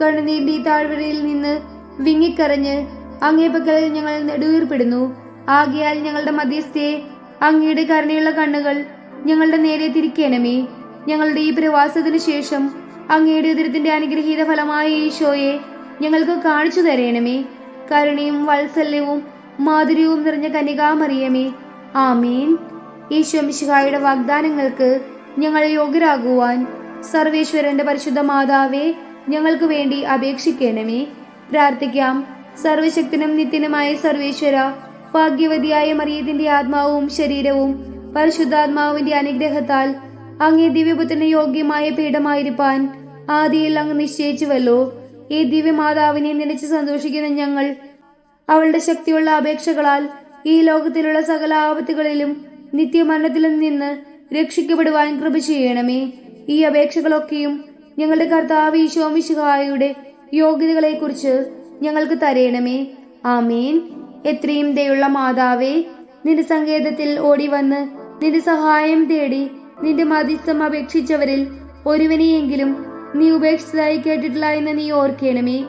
കണ്ണുനീരിന്റെ ഈ താഴ്വരയിൽ നിന്ന് വിങ്ങിക്കരഞ്ഞ് അങ്ങേ പക്കൽ ഞങ്ങൾ നെടുവീർപ്പെടുന്നു. ആകയാൽ ഞങ്ങളുടെ മധ്യസ്ഥയെ അങ്ങയുടെ കരുണയുള്ള കണ്ണുകൾ ഞങ്ങളുടെ നേരെ തിരിക്കണമേ. ഞങ്ങളുടെ ഈ പ്രവാസത്തിനു ശേഷം അങ്ങയുടെ ഉദരത്തിന്റെ അനുഗ്രഹീത ഫലമായ ഈശോയെ ഞങ്ങൾക്ക് കാണിച്ചു തരണമേ. കരുണയും വാത്സല്യവും മാധുര്യവും നിറഞ്ഞ കന്യകാമറിയമേ, ആമേൻ. ഈശോ മിശിഹായുടെ വാഗ്ദാനങ്ങൾക്ക് ഞങ്ങൾ യോഗ്യരാകുവാൻ സർവേശ്വരന്റെ പരിശുദ്ധ മാതാവേ, ഞങ്ങൾക്ക് വേണ്ടി അപേക്ഷിക്കണമേ. പ്രാർത്ഥിക്കാം. സർവശക്തനും നിത്യനുമായ സർവേശ്വര, ഭാഗ്യവതിയായ മറിയത്തിന്റെ ആത്മാവും ശരീരവും പരിശുദ്ധാത്മാവിന്റെ അനുഗ്രഹത്താൽ അങ്ങേ ദിവ്യപുത്രന് യോഗ്യമായ പീഠമായിരിക്കാൻ ആദിയിൽ അങ്ങ് നിശ്ചയിച്ചുവല്ലോ. ഈ ദിവ്യമാതാവിനെ നനച്ച് സന്തോഷിക്കുന്ന ഞങ്ങൾ അവളുടെ ശക്തിയുള്ള അപേക്ഷകളാൽ ഈ ലോകത്തിലുള്ള സകല ആപത്തുകളിലും നിത്യമരണത്തിലും നിന്ന് രക്ഷിക്കപ്പെടുവാൻ കൃപ ചെയ്യണമേ. ഈ അപേക്ഷകളൊക്കെയും ഞങ്ങളുടെ കർത്താവ് ഈശോ മിശിഹായുടെ യോഗ്യതകളെ കുറിച്ച് ഞങ്ങൾക്ക് തരയണമേ. ആമേൻ. എത്രയും ദയുള്ള മാതാവേ, നിന്റെ സങ്കേതത്തിൽ ഓടി വന്ന് നിന്റെ സഹായം തേടി നിന്റെ മധ്യസ്ഥം അപേക്ഷിച്ചവരിൽ ഒരുവനെയെങ്കിലും നീ ഉപേക്ഷിച്ചതായി കേട്ടിട്ടില്ല എന്ന് നീ ഓർക്കണമേ.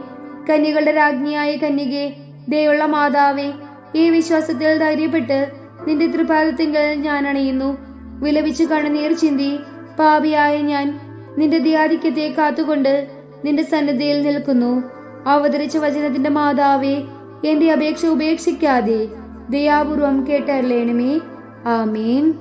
കന്യകളുടെ രാജ്ഞിയായ കന്യകെ, ദയുള്ള മാതാവേ, ഈ വിശ്വാസത്തിൽ ധൈര്യപ്പെട്ട് നിന്റെ തൃപാദത്തിങ്കൽ ഞാൻ അണയുന്നു. വിലപിച്ച് കണ്ണുനീർ ചിന്തി പാപിയായ ഞാൻ നിന്റെ ദയാധിക്യത്തെ കാത്തുകൊണ്ട് നിന്റെ സന്നിധിയിൽ നിൽക്കുന്നു. അവതരിച്ച വചനത്തിന്റെ മാതാവേ, എന്റെ അപേക്ഷ ഉപേക്ഷിക്കാതെ ദയാപൂർവം കേട്ടറിയണമേ. ആമേൻ.